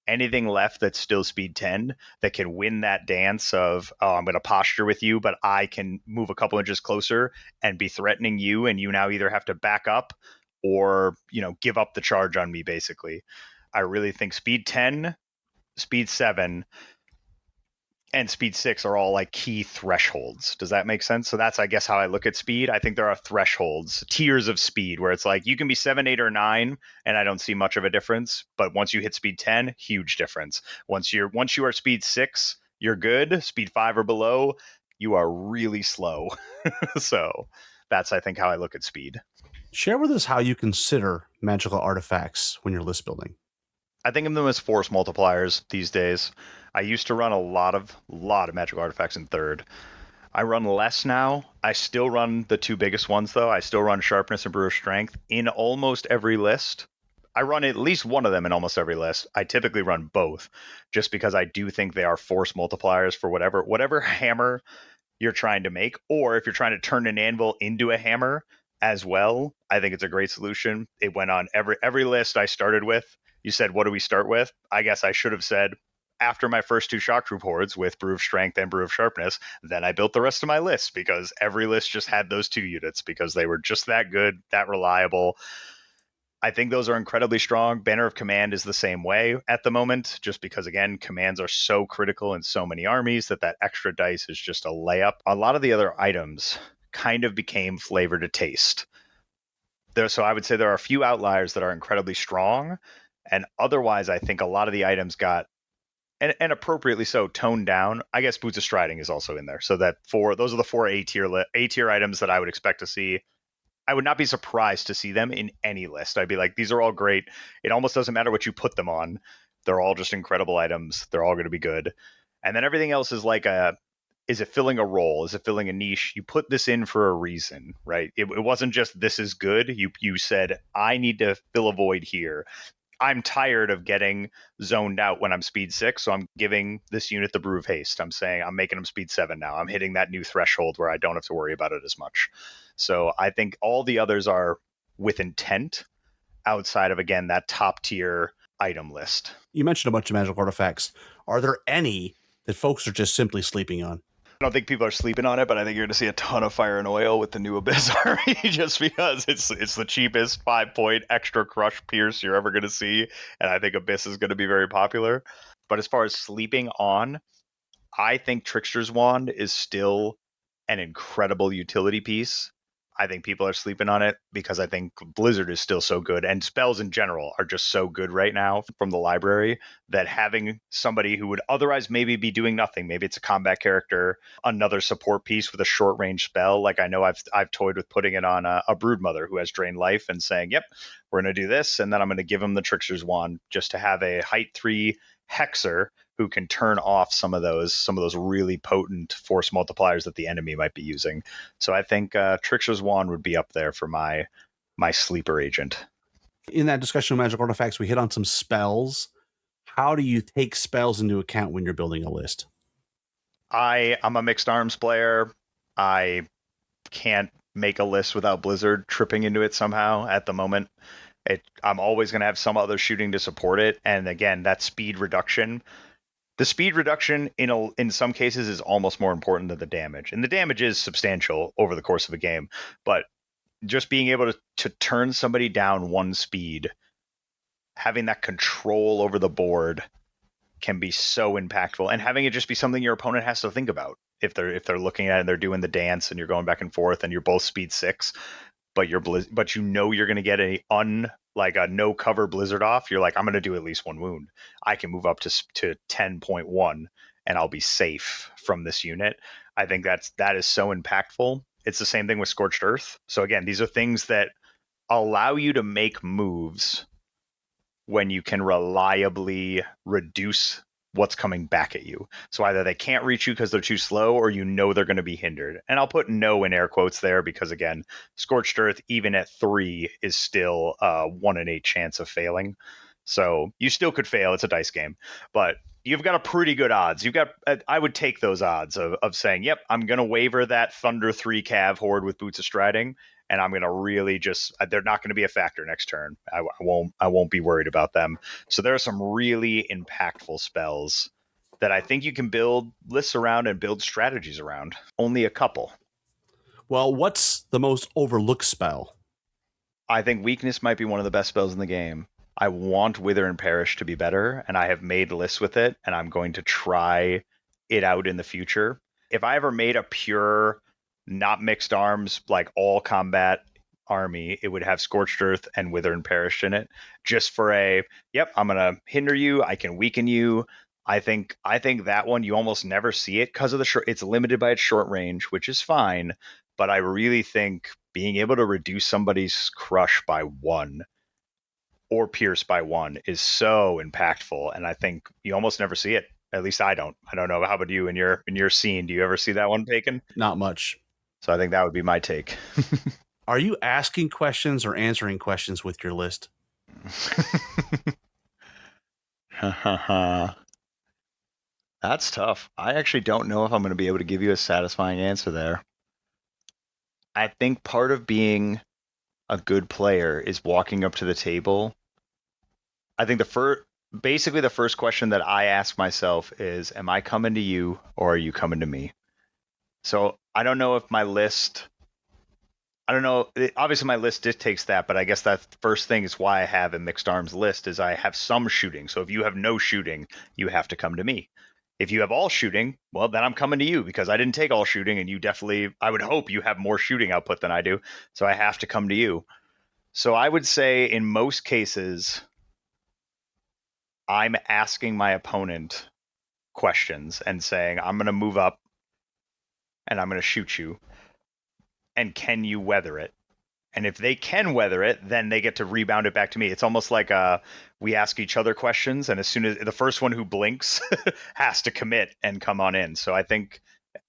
Anything left that's still speed 10 that can win that dance of, oh, I'm going to posture with you, but I can move a couple inches closer and be threatening you, and you now either have to back up or, give up the charge on me, basically. I really think speed 10, speed 7, and speed 6 are all like key thresholds. Does that make sense? So that's, I guess, how I look at speed. I think there are thresholds, tiers of speed, where it's like you can be 7, 8, or 9, and I don't see much of a difference. But once you hit speed 10, huge difference. Once you are speed 6, you're good. Speed 5 or below, you are really slow. So that's, I think, how I look at speed. Share with us how you consider magical artifacts when you're list building. I think of them as force multipliers these days. I used to run a lot of magical artifacts in 3rd. I run less now. I still run the 2 biggest ones, though. I still run Sharpness and Brew of Strength in almost every list. I run at least one of them in almost every list. I typically run both, just because I do think they are force multipliers for whatever hammer you're trying to make, or if you're trying to turn an anvil into a hammer as well. I think it's a great solution. It went on every list I started with. You said, what do we start with? I guess I should have said, after my first 2 Shock Troop hordes with Brew of Strength and Brew of Sharpness, then I built the rest of my list because every list just had those 2 units because they were just that good, that reliable. I think those are incredibly strong. Banner of Command is the same way at the moment, just because, again, commands are so critical in so many armies that extra dice is just a layup. A lot of the other items kind of became flavor to taste. So I would say there are a few outliers that are incredibly strong. And otherwise, I think a lot of the items got, and appropriately so, toned down. I guess Boots of Striding is also in there. So those are the 4 A-tier items that I would expect to see. I would not be surprised to see them in any list. I'd be like, these are all great. It almost doesn't matter what you put them on. They're all just incredible items. They're all going to be good. And then everything else is like is it filling a role? Is it filling a niche? You put this in for a reason, right? It wasn't just this is good. You said, I need to fill a void here. I'm tired of getting zoned out when I'm speed 6, so I'm giving this unit the Brew of Haste. I'm saying I'm making them speed 7 now. I'm hitting that new threshold where I don't have to worry about it as much. So I think all the others are with intent outside of, again, that top tier item list. You mentioned a bunch of magical artifacts. Are there any that folks are just simply sleeping on? I don't think people are sleeping on it, but I think you're going to see a ton of Fire and Oil with the new Abyss army just because it's the cheapest 5-point extra crush pierce you're ever going to see, and I think Abyss is going to be very popular. But as far as sleeping on, I think Trickster's Wand is still an incredible utility piece. I think people are sleeping on it because I think Blizzard is still so good, and spells in general are just so good right now from the library that having somebody who would otherwise maybe be doing nothing, maybe it's a combat character, another support piece with a short range spell. Like I know I've toyed with putting it on a Broodmother who has Drain Life and saying, yep, we're going to do this, and then I'm going to give him the Trickster's Wand just to have a height 3 Hexer who can turn off some of those really potent force multipliers that the enemy might be using. So I think Trickster's Wand would be up there for my sleeper agent. In that discussion of magic artifacts, we hit on some spells. How do you take spells into account when you're building a list? I'm a mixed arms player. I can't make a list without Blizzard tripping into it somehow at the moment. I'm always going to have some other shooting to support it. And again, that speed reduction. The speed reduction in some cases is almost more important than the damage. And the damage is substantial over the course of a game. But just being able to turn somebody down 1 speed having that control over the board can be so impactful, and having it just be something your opponent has to think about if they're looking at it and they're doing the dance and you're going back and forth and you're both speed 6, but you're going to get a no cover blizzard off. You're like, I'm going to do at least 1 wound. I can move up to 10.1 and I'll be safe from this unit. I think that is so impactful. It's the same thing with Scorched Earth. So again, these are things that allow you to make moves when you can reliably reduce what's coming back at you. So either they can't reach you because they're too slow, or they're going to be hindered. And I'll put no in air quotes there because, again, Scorched Earth, even at 3, is still a 1 in 8 chance of failing. So you still could fail. It's a dice game. But you've got a pretty good odds. I would take those odds of saying, yep, I'm going to waiver that Thunder 3 Cav Horde with Boots of Striding, and I'm going to really they're not going to be a factor next turn. I won't be worried about them. So there are some really impactful spells that I think you can build lists around and build strategies around. Only a couple. Well, what's the most overlooked spell? I think Weakness might be one of the best spells in the game. I want Wither and Perish to be better, and I have made lists with it, and I'm going to try it out in the future. If I ever made a pure, not mixed arms, like all combat army, it would have Scorched Earth and Wither and Perish in it, just for I'm going to hinder you, I can weaken you. I think that one, you almost never see it because of it's limited by its short range, which is fine, but I really think being able to reduce somebody's crush by 1 or pierce by 1 is so impactful, and I think you almost never see it. At least I don't. I don't know. How about you in your scene? Do you ever see that one taken? Not much. So I think that would be my take. Are you asking questions or answering questions with your list? That's tough. I actually don't know if I'm going to be able to give you a satisfying answer there. I think part of being a good player is walking up to the table. I think basically the first question that I ask myself is, am I coming to you or are you coming to me? So I don't know if my list, obviously my list dictates that, but I guess that first thing is why I have a mixed arms list is I have some shooting. So if you have no shooting, you have to come to me. If you have all shooting, well, then I'm coming to you because I didn't take all shooting, and I would hope you have more shooting output than I do. So I have to come to you. So I would say in most cases, I'm asking my opponent questions and saying, I'm going to move up and I'm going to shoot you. And can you weather it? And if they can weather it, then they get to rebound it back to me. It's almost like we ask each other questions, and as soon as the first one who blinks has to commit and come on in. So I think,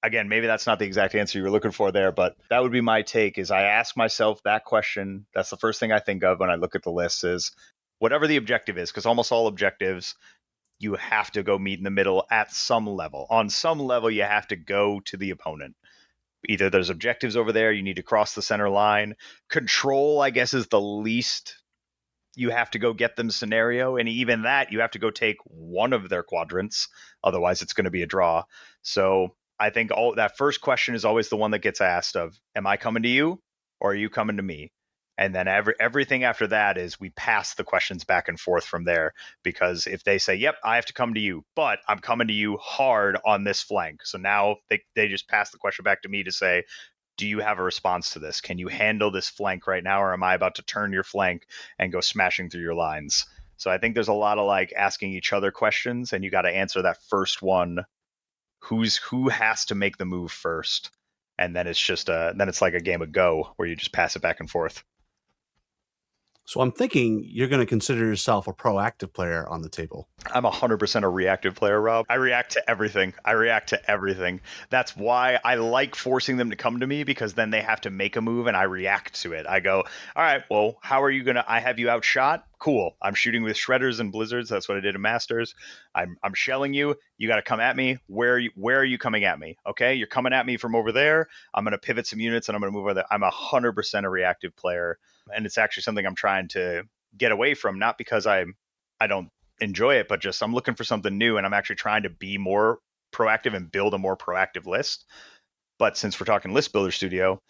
again, maybe that's not the exact answer you were looking for there, but that would be my take is I ask myself that question. That's the first thing I think of when I look at the list is whatever the objective is, because almost all objectives, you have to go meet in the middle at some level. On some level, you have to go to the opponent. Either there's objectives over there, you need to cross the center line. Control, I guess, is the least you have to go get them scenario. And even that, you have to go take one of their quadrants. Otherwise, it's going to be a draw. So I think that first question is always the one that gets asked of, am I coming to you or are you coming to me? And then everything after that is we pass the questions back and forth from there, because if they say, yep, I have to come to you, but I'm coming to you hard on this flank. So now they just pass the question back to me to say, do you have a response to this? Can you handle this flank right now? Or am I about to turn your flank and go smashing through your lines? So I think there's a lot of like asking each other questions, and you got to answer that first one. Who has to make the move first? And then it's like a game of Go where you just pass it back and forth. So I'm thinking you're going to consider yourself a proactive player on the table. I'm 100% a reactive player, Rob. I react to everything. That's why I like forcing them to come to me, because then they have to make a move and I react to it. I go, all right, well, how are you going to, I have you outshot? Cool. I'm shooting with shredders and blizzards. That's what I did in Masters. I'm shelling you. You got to come at me. Where are you coming at me? Okay. You're coming at me from over there. I'm going to pivot some units and I'm going to move over there. I'm 100% a reactive player. And it's actually something I'm trying to get away from, not because I don't enjoy it, but just I'm looking for something new, and I'm actually trying to be more proactive and build a more proactive list. But since we're talking List Builder Studio,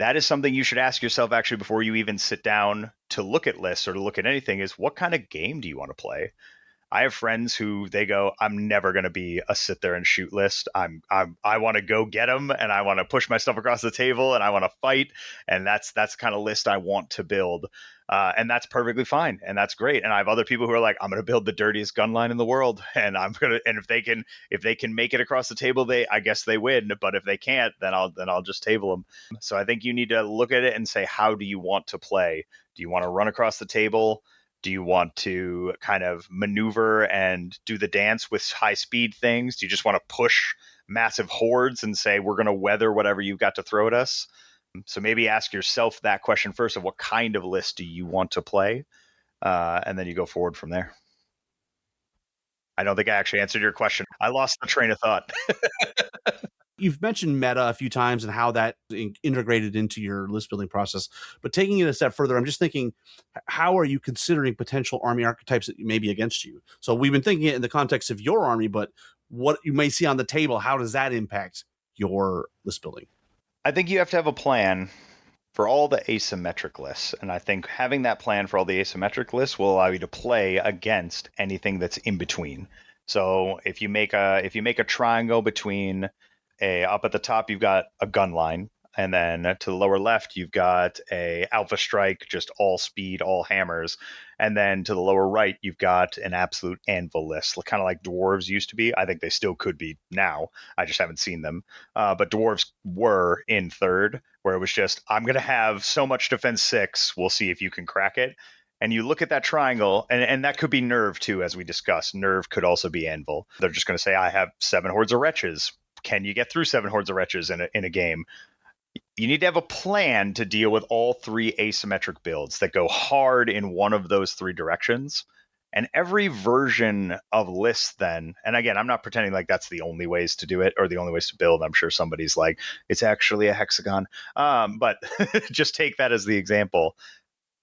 that is something you should ask yourself actually before you even sit down to look at lists or to look at anything, is what kind of game do you want to play? I have friends who they go, I'm never going to be a sit there and shoot list. I want to go get them, and I want to push my stuff across the table, and I want to fight. And that's the kind of list I want to build. And that's perfectly fine. And that's great. And I have other people who are like, I'm going to build the dirtiest gun line in the world. And if they can make it across the table, I guess they win. But if they can't, then I'll just table them. So I think you need to look at it and say, how do you want to play? Do you want to run across the table? Do you want to kind of maneuver and do the dance with high speed things? Do you just want to push massive hordes and say, we're going to weather whatever you've got to throw at us? So maybe ask yourself that question first of what kind of list do you want to play? And then you go forward from there. I don't think I actually answered your question. I lost the train of thought. You've mentioned meta a few times and how that integrated into your list building process, but taking it a step further, I'm just thinking, how are you considering potential army archetypes that may be against you? So we've been thinking it in the context of your army, but what you may see on the table, how does that impact your list building? I think you have to have a plan for all the asymmetric lists. And I think having that plan for all the asymmetric lists will allow you to play against anything that's in between. So if you make a triangle between up at the top, you've got a gun line, and then to the lower left, you've got a alpha strike, just all speed, all hammers, and then to the lower right, you've got an absolute anvil list, kind of like dwarves used to be. I think they still could be now. I just haven't seen them. But dwarves were in third, where it was just, I'm going to have so much defense 6. We'll see if you can crack it. And you look at that triangle, and that could be nerve too, as we discussed. Nerve could also be anvil. They're just going to say, I have 7 hordes of wretches. Can you get through 7 hordes of wretches in a game? You need to have a plan to deal with all 3 asymmetric builds that go hard in one of those 3 directions. And every version of lists then, and again, I'm not pretending like that's the only ways to do it or the only ways to build. I'm sure somebody's like, it's actually a hexagon. But just take that as the example.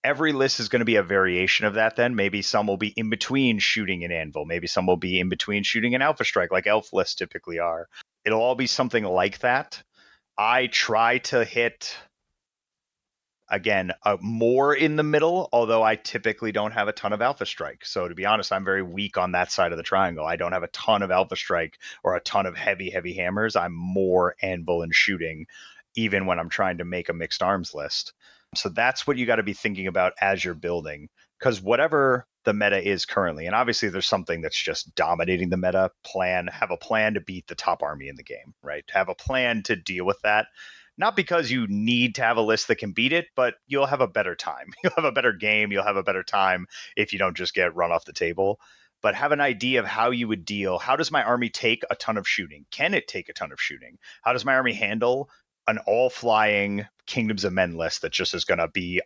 Every list is going to be a variation of that then. Maybe some will be in between shooting and anvil. Maybe some will be in between shooting and alpha strike, like elf lists typically are. It'll all be something like that. I try to hit, again, more in the middle, although I typically don't have a ton of alpha strike. So to be honest, I'm very weak on that side of the triangle. I don't have a ton of alpha strike or a ton of heavy hammers. I'm more anvil and shooting, even when I'm trying to make a mixed arms list. So that's what you got to be thinking about as you're building, because whatever the meta is currently, and obviously there's something that's just dominating the meta, have a plan to beat the top army in the game, right? Have a plan to deal with that. Not because you need to have a list that can beat it, but you'll have a better time. You'll have a better game. You'll have a better time if you don't just get run off the table. But have an idea of how you would deal. How does my army take a ton of shooting? Can it take a ton of shooting? How does my army handle an all-flying Kingdoms of Men list that just is going to be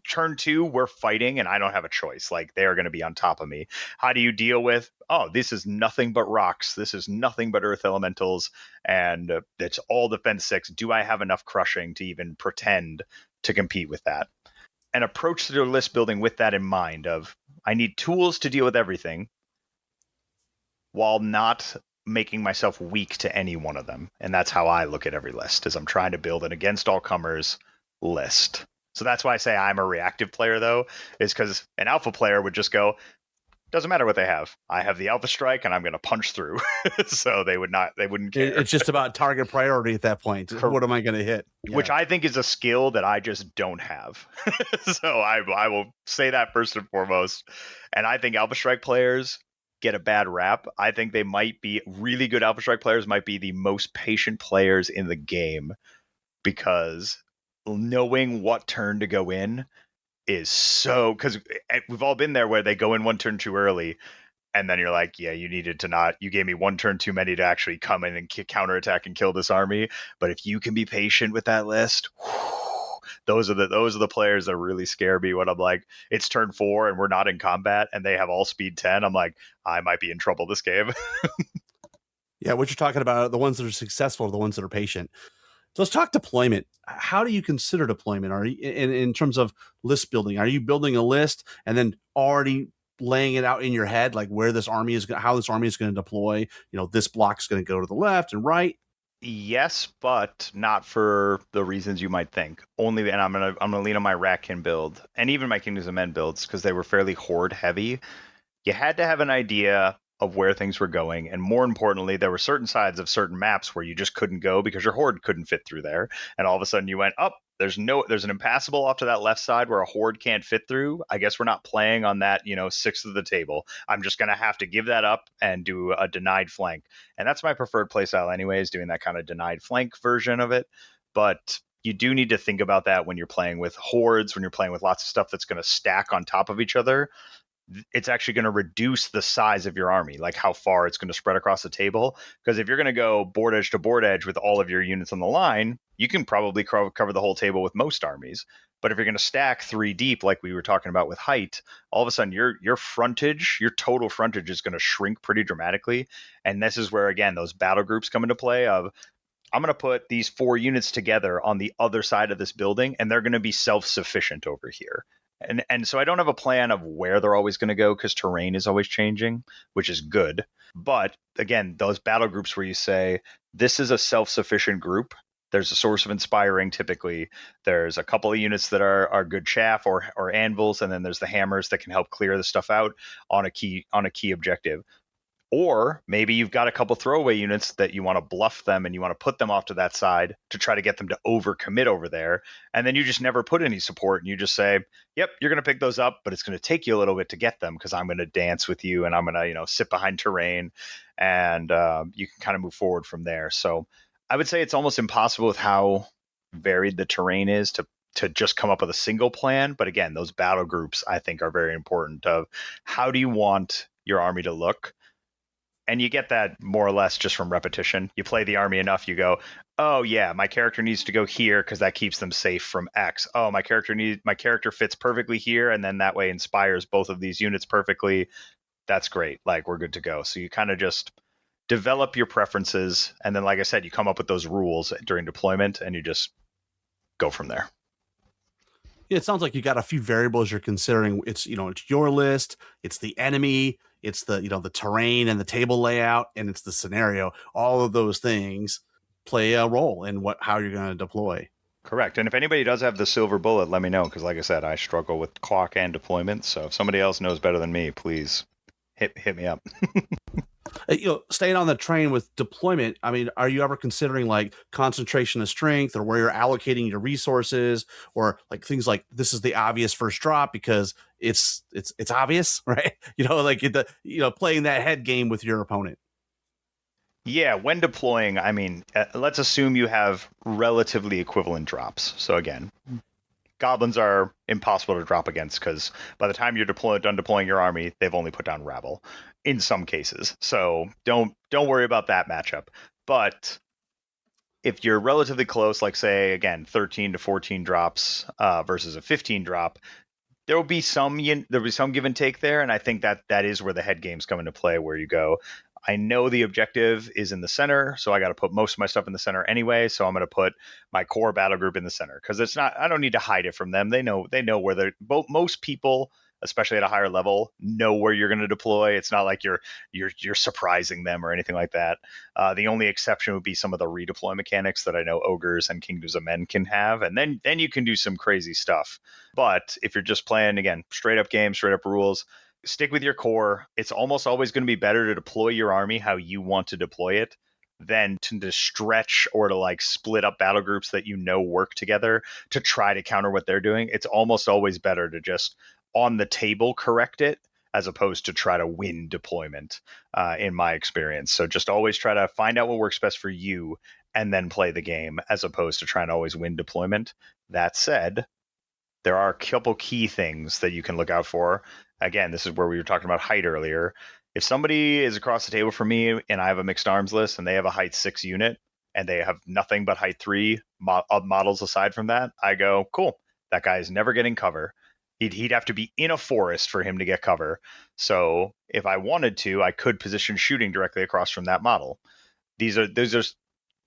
turn 2, we're fighting, and I don't have a choice. Like, they are going to be on top of me. How do you deal with, this is nothing but rocks. This is nothing but earth elementals, and it's all defense 6. Do I have enough crushing to even pretend to compete with that? And approach their list building with that in mind of, I need tools to deal with everything while not making myself weak to any one of them. And that's how I look at every list, is I'm trying to build an against all comers list. So that's why I say I'm a reactive player, though, is because an alpha player would just go, doesn't matter what they have. I have the alpha strike and I'm going to punch through. So they wouldn't care. It's just about target priority at that point. What am I going to hit? Yeah. Which I think is a skill that I just don't have. So I will say that first and foremost. And I think alpha strike players get a bad rap. I think they might be really good alpha strike players, might be the most patient players in the game, because knowing what turn to go in is so, because we've all been there where they go in one turn too early and then you're like, yeah, you gave me one turn too many to actually come in and counterattack and kill this army. But if you can be patient with that list, those are the players that really scare me when I'm like, it's turn 4 and we're not in combat and they have all speed 10. I'm like, I might be in trouble this game. Yeah, what you're talking about, the ones that are successful are the ones that are patient. So let's talk deployment. How do you consider deployment? Are you in terms of list building? Are you building a list and then already laying it out in your head, like where this army is, how this army is going to deploy? This block is going to go to the left and right. Yes, but not for the reasons you might think. Only, and I'm gonna lean on my Ratkin build and even my Kingdoms of Men builds because they were fairly horde heavy. You had to have an idea of where things were going, and more importantly, there were certain sides of certain maps where you just couldn't go because your horde couldn't fit through there, and all of a sudden you went up. There's an impassable off to that left side where a horde can't fit through. I guess we're not playing on that, sixth of the table. I'm just gonna have to give that up and do a denied flank, and that's my preferred playstyle, anyways, doing that kind of denied flank version of it. But you do need to think about that when you're playing with hordes, when you're playing with lots of stuff that's going to stack on top of each other. It's actually going to reduce the size of your army, like how far it's going to spread across the table. Because if you're going to go board edge to board edge with all of your units on the line, you can probably cover the whole table with most armies. But if you're going to stack 3 deep, like we were talking about with height, all of a sudden your frontage, your total frontage is going to shrink pretty dramatically. And this is where, again, those battle groups come into play of, I'm going to put these 4 units together on the other side of this building, and they're going to be self-sufficient over here. And so I don't have a plan of where they're always going to go because terrain is always changing, which is good. But again, those battle groups where you say, this is a self-sufficient group, there's a source of inspiring typically. There's a couple of units that are good chaff or anvils, and then there's the hammers that can help clear the stuff out on a key objective. Or maybe you've got a couple throwaway units that you want to bluff them and you want to put them off to that side to try to get them to overcommit over there. And then you just never put any support and you just say, yep, you're going to pick those up, but it's going to take you a little bit to get them because I'm going to dance with you and I'm going to, sit behind terrain and you can kind of move forward from there. So I would say it's almost impossible with how varied the terrain is to just come up with a single plan. But again, those battle groups I think are very important of how do you want your army to look? And you get that more or less just from repetition. You play the army enough, you go, oh yeah, my character needs to go here because that keeps them safe from X. Oh, my character fits perfectly here, and then that way inspires both of these units perfectly. That's great. Like, we're good to go. So you kind of just develop your preferences, and then, like I said, you come up with those rules during deployment, and you just go from there. Yeah, it sounds like you got a few variables you're considering. It's it's your list, it's the enemy, it's the the terrain and the table layout, and it's the scenario. All of those things play a role in how you're going to deploy. Correct. And if anybody does have the silver bullet, let me know, because like I said, I struggle with clock and deployment. So if somebody else knows better than me, please hit me up. Staying on the train with deployment, I mean, are you ever considering like concentration of strength or where you're allocating your resources, or like things like this is the obvious first drop because it's obvious, right? Playing that head game with your opponent. Yeah, when deploying, I mean, let's assume you have relatively equivalent drops. So again, goblins are impossible to drop against because by the time you're done deploying your army, they've only put down rabble in some cases. So don't worry about that matchup. But if you're relatively close, like say again 13 to 14 drops versus a 15 drop, there'll be some give and take there, and I think that is where the head games come into play, where you go, I know the objective is in the center, so I got to put most of my stuff in the center anyway. So I'm going to put my core battle group in the center because it's not. I don't need to hide it from them. They know where they're. Most people, especially at a higher level, know where you're going to deploy. It's not like you're surprising them or anything like that. The only exception would be some of the redeploy mechanics that I know ogres and Kingdoms of Men can have, and then you can do some crazy stuff. But if you're just playing again straight up game, straight up rules, stick with your core. It's almost always going to be better to deploy your army how you want to deploy it than to stretch or to like split up battle groups that work together to try to counter what they're doing. It's almost always better to just on the table correct it as opposed to try to win deployment, in my experience. So just always try to find out what works best for you and then play the game as opposed to trying to always win deployment. That said, there are a couple key things that you can look out for. Again, this is where we were talking about height earlier. If somebody is across the table from me and I have a mixed arms list and they have a height 6 unit and they have nothing but height 3 models aside from that, I go, cool, that guy is never getting cover. He'd have to be in a forest for him to get cover. So if I wanted to, I could position shooting directly across from that model. Those are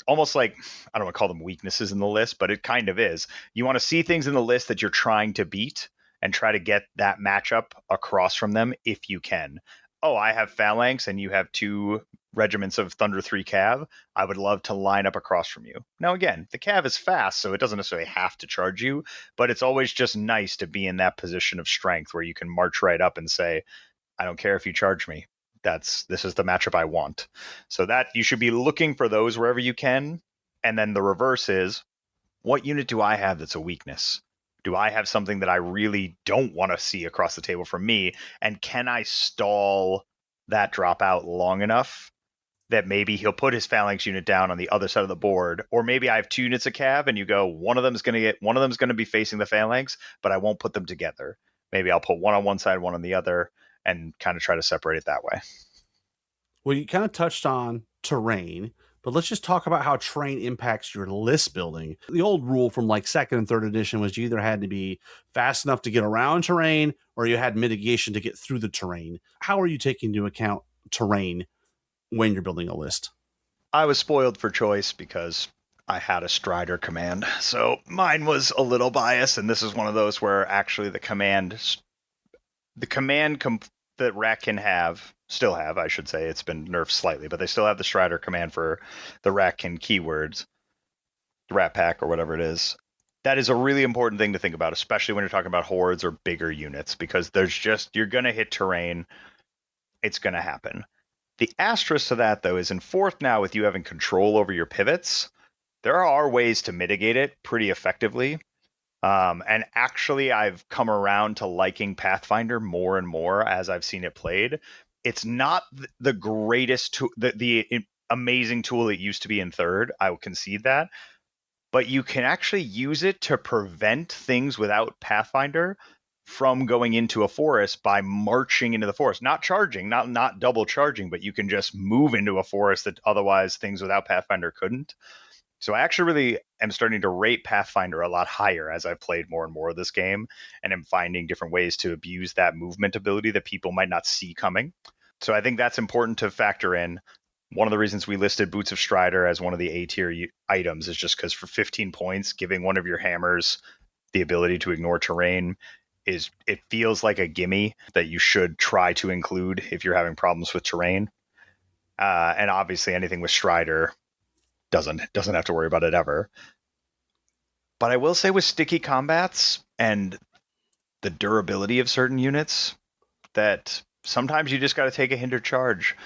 almost like, I don't want to call them weaknesses in the list, but it kind of is. You want to see things in the list that you're trying to beat and try to get that matchup across from them if you can. Oh, I have phalanx and you have 2 regiments of Thunder 3 Cav, I would love to line up across from you. Now, again, the Cav is fast, so it doesn't necessarily have to charge you, but it's always just nice to be in that position of strength where you can march right up and say, I don't care if you charge me. This is the matchup I want. So that you should be looking for those wherever you can. And then the reverse is, what unit do I have that's a weakness? Do I have something that I really don't want to see across the table from me? And can I stall that drop out long enough that maybe he'll put his phalanx unit down on the other side of the board? Or maybe I have 2 units of cav and you go, one of them's going to be facing the phalanx, but I won't put them together. Maybe I'll put one on one side, one on the other, and kind of try to separate it that way. Well, you kind of touched on terrain, but let's just talk about how terrain impacts your list building. The old rule from like 2nd and 3rd edition was you either had to be fast enough to get around terrain or you had mitigation to get through the terrain. How are you taking into account terrain when you're building a list? I was spoiled for choice because I had a Strider command. So mine was a little biased, and this is one of those where actually the command that Rat can still have, I should say, it's been nerfed slightly, but they still have the Strider command for the Ratkin keywords, Rat Pack or whatever it is. That is a really important thing to think about, especially when you're talking about hordes or bigger units, because you're going to hit terrain. It's going to happen. The asterisk to that, though, is in 4th now, with you having control over your pivots, there are ways to mitigate it pretty effectively. And actually, I've come around to liking Pathfinder more and more as I've seen it played. It's not the greatest, the amazing tool it used to be in 3rd. I will concede that. But you can actually use it to prevent things without Pathfinder from going into a forest by marching into the forest. Not charging, not double charging, but you can just move into a forest that otherwise things without Pathfinder couldn't. So I actually really am starting to rate Pathfinder a lot higher as I've played more and more of this game, and am finding different ways to abuse that movement ability that people might not see coming. So I think that's important to factor in. One of the reasons we listed Boots of Strider as one of the A-tier items is just because for 15 points, giving one of your hammers the ability to ignore terrain it feels like a gimme that you should try to include if you're having problems with terrain. And obviously anything with Strider doesn't have to worry about it ever. But I will say with sticky combats and the durability of certain units, that sometimes you just got to take a hindered charge,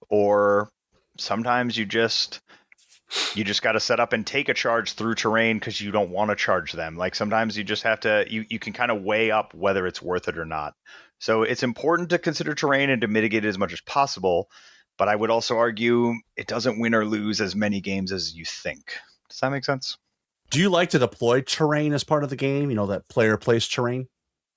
or sometimes you just got to set up and take a charge through terrain because you don't want to charge them. Like sometimes you just have to, you can kind of weigh up whether it's worth it or not. So it's important to consider terrain and to mitigate it as much as possible. But I would also argue it doesn't win or lose as many games as you think. Does that make sense? Do you like to deploy terrain as part of the game? You know, that player plays terrain?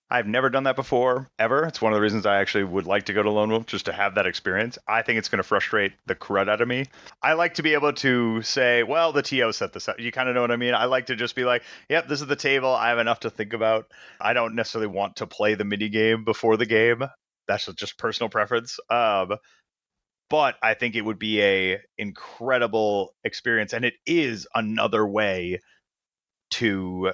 I've never done that before, ever. It's one of the reasons I actually would like to go to Lone Wolf, just to have that experience. I think it's going to frustrate the crud out of me. I like to be able to say, well, the TO set this up. You kind of know what I mean? I like to just be like, yep, this is the table. I have enough to think about. I don't necessarily want to play the mini game before the game. That's just personal preference. But I think it would be a incredible experience, and it is another way to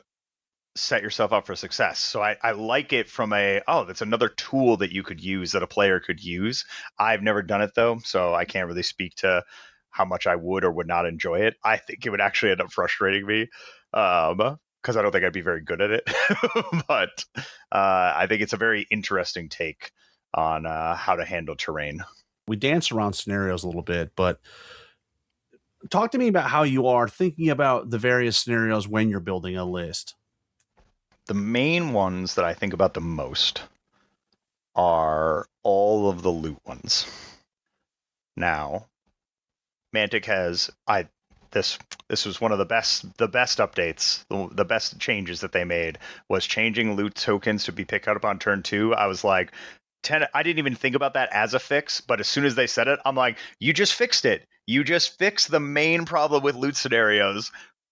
set yourself up for success. So I like it from that's another tool that you could use, that a player could use. I've never done it though, so I can't really speak to how much I would or would not enjoy it. I think it would actually end up frustrating me because I don't think I'd be very good at it. But I think it's a very interesting take on how to handle terrain. We dance around scenarios a little bit, but talk to me about how you are thinking about the various scenarios when you're building a list. The main ones that I think about the most are all of the loot ones. Now, Mantic has this was one of the best updates, the best changes that they made was changing loot tokens to be picked up on turn 2. I was like, I didn't even think about that as a fix, but as soon as they said it, I'm like, you just fixed it. You just fixed the main problem with loot scenarios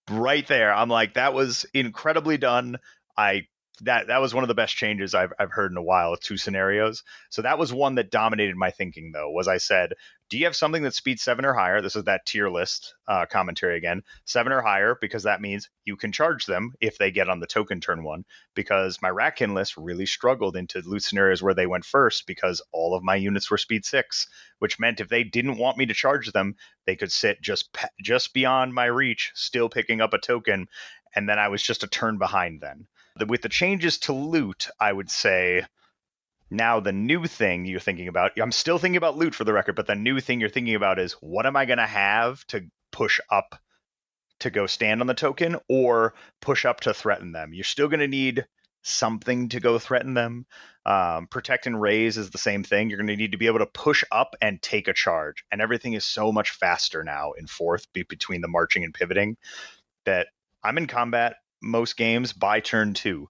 right there. I'm like, that was incredibly done. I that was one of the best changes I've heard in a while. 2 scenarios. So that was one that dominated my thinking, though. Was I said, do you have something that speeds 7 or higher? This is that tier list commentary again. 7 or higher, because that means you can charge them if they get on the token turn 1. Because my Ratkin list really struggled into loot scenarios where they went first because all of my units were speed 6, which meant if they didn't want me to charge them, they could sit just beyond my reach, still picking up a token, and then I was just a turn behind then. With the changes to loot, I would say now the new thing you're thinking about, I'm still thinking about loot for the record, but the new thing you're thinking about is, what am I going to have to push up to go stand on the token or push up to threaten them? You're still going to need something to go threaten them. Protect and raise is the same thing. You're going to need to be able to push up and take a charge. And everything is so much faster now in 4th between the marching and pivoting that I'm in combat most games by turn 2.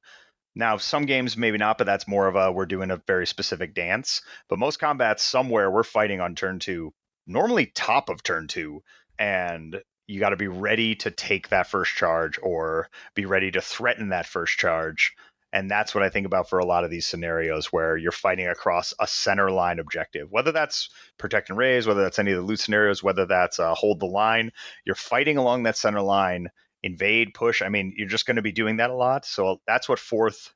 Now, some games maybe not, but that's more of we're doing a very specific dance. But most combats, somewhere we're fighting on turn 2, normally top of turn 2, and you got to be ready to take that first charge or be ready to threaten that first charge. And that's what I think about for a lot of these scenarios where you're fighting across a center line objective, whether that's protect and raise, whether that's any of the loot scenarios, whether that's hold the line. You're fighting along that center line, invade, push. I mean, you're just going to be doing that a lot. So that's what 4th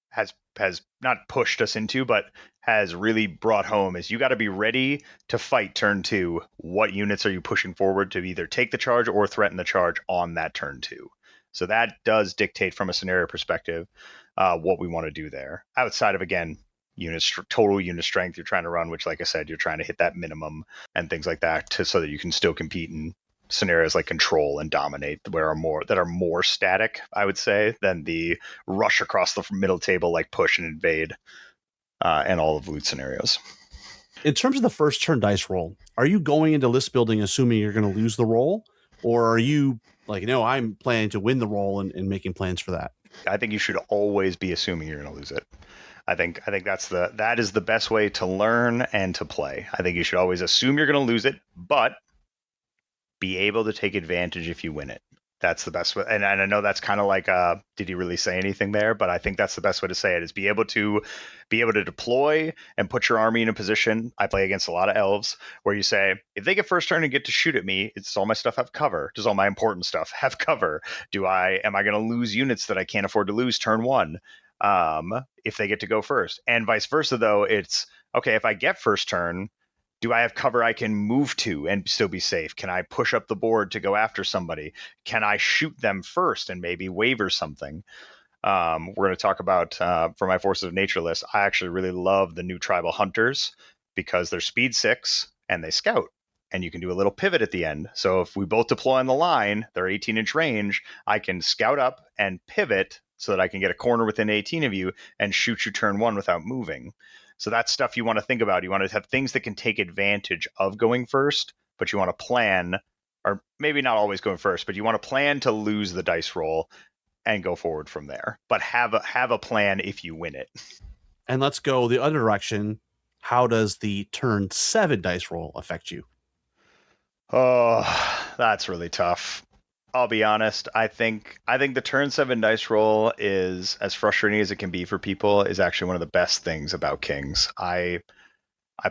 has not pushed us into, but has really brought home, is you got to be ready to fight turn 2. What units are you pushing forward to either take the charge or threaten the charge on that turn 2? So that does dictate from a scenario perspective what we want to do there. Outside of, again, total unit strength you're trying to run, which, like I said, you're trying to hit that minimum and things like that so that you can still compete in scenarios like control and dominate, that are more static, I would say, than the rush across the middle table like push and invade and all of loot scenarios. In terms of the first turn dice roll, are you going into list building assuming you're going to lose the roll, or are you like, no, I'm planning to win the roll and making plans for that? I think you should always be assuming you're going to lose it. I think that is the best way to learn and to play. I think you should always assume you're going to lose it, but be able to take advantage if you win it. That's the best way. And I know that's kind of like, did he really say anything there? But I think that's the best way to say it, is be able to deploy and put your army in a position. I play against a lot of elves where you say, if they get first turn and get to shoot at me, does all my stuff have cover? Does all my important stuff have cover? Am I going to lose units that I can't afford to lose turn 1 if they get to go first? And vice versa, though, it's, okay, if I get first turn, do I have cover I can move to and still be safe? Can I push up the board to go after somebody? Can I shoot them first and maybe waver something? We're going to talk about, for my Forces of Nature list, I actually really love the new Tribal Hunters because they're speed 6 and they scout. And you can do a little pivot at the end. So if we both deploy on the line, they're 18-inch range, I can scout up and pivot so that I can get a corner within 18 of you and shoot you turn 1 without moving. So that's stuff you want to think about. You want to have things that can take advantage of going first, but you want to plan, or maybe not always going first, but you want to plan to lose the dice roll and go forward from there. But have a plan if you win it. And let's go the other direction. How does the turn 7 dice roll affect you? Oh, that's really tough. I'll be honest. I think the turn 7 dice roll is, as frustrating as it can be for people, is actually one of the best things about Kings. I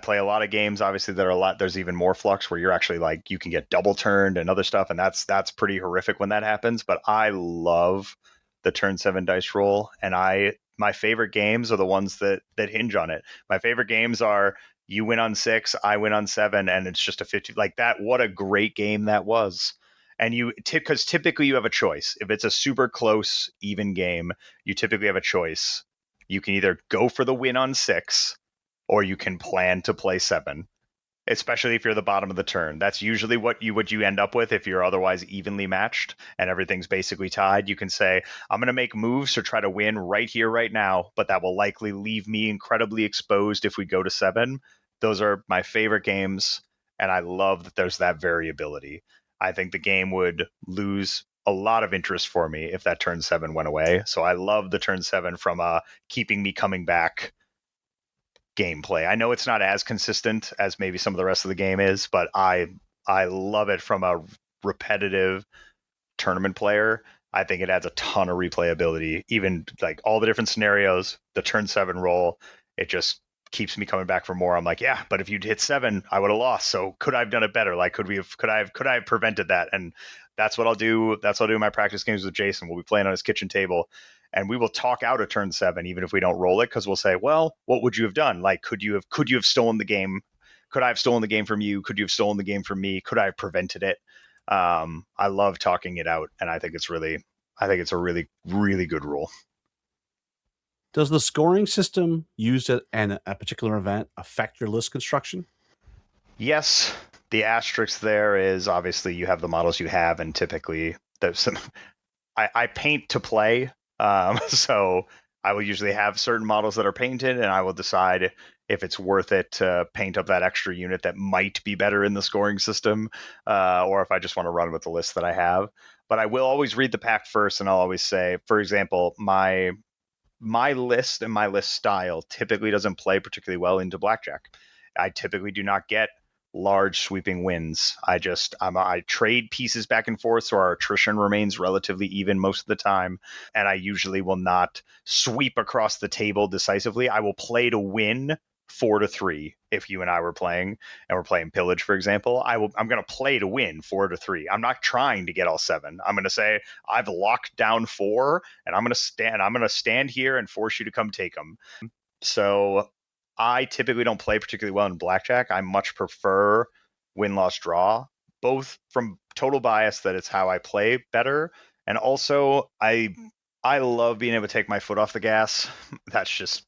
play a lot of games, obviously, that are there's even more flux where you're actually like, you can get double turned and other stuff, and that's pretty horrific when that happens. But I love the turn 7 dice roll, and my favorite games are the ones that hinge on it. My favorite games are, you win on 6, I win on 7, and it's just a 50 like that. What a great game that was. And because typically you have a choice. If it's a super close, even game, you typically have a choice. You can either go for the win on 6, or you can plan to play 7, especially if you're the bottom of the turn. That's usually what you end up with if you're otherwise evenly matched and everything's basically tied. You can say, I'm going to make moves to try to win right here, right now, but that will likely leave me incredibly exposed if we go to 7. Those are my favorite games, and I love that there's that variability. I think the game would lose a lot of interest for me if that turn 7 went away. So I love the turn 7 from keeping me coming back gameplay. I know it's not as consistent as maybe some of the rest of the game is, but I love it from a repetitive tournament player. I think it adds a ton of replayability. Even like all the different scenarios, the turn 7 roll, it just keeps me coming back for more. I'm like, yeah, but if you'd hit 7, I would have lost. So could I have done it better? Like, could I have prevented that? And that's what I'll do. That's what I'll do in my practice games with Jason. We'll be playing on his kitchen table, and we will talk out a turn 7, even if we don't roll it, because we'll say, well, what would you have done? Like, could you have stolen the game? Could I have stolen the game from you? Could you have stolen the game from me? Could I have prevented it? I love talking it out, and I think it's a really, really good rule. Does the scoring system used at a particular event affect your list construction? Yes, the asterisk there is obviously you have the models you have, and typically there's some. I paint to play, so I will usually have certain models that are painted, and I will decide if it's worth it to paint up that extra unit that might be better in the scoring system, or if I just want to run with the list that I have. But I will always read the pack first, and I'll always say, for example, my list and my list style typically doesn't play particularly well into blackjack. I typically do not get large sweeping wins. I trade pieces back and forth, so our attrition remains relatively even most of the time, and I usually will not sweep across the table decisively. I will play to win 4-3 if you and I were playing and we're playing pillage, for example. I'm going to play to win 4-3. I'm not trying to get all 7. I'm going to say I've locked down 4, and I'm going to stand here and force you to come take them. So I typically don't play particularly well in blackjack. I much prefer win, loss, draw, both from total bias that it's how I play better, and also I love being able to take my foot off the gas. That's just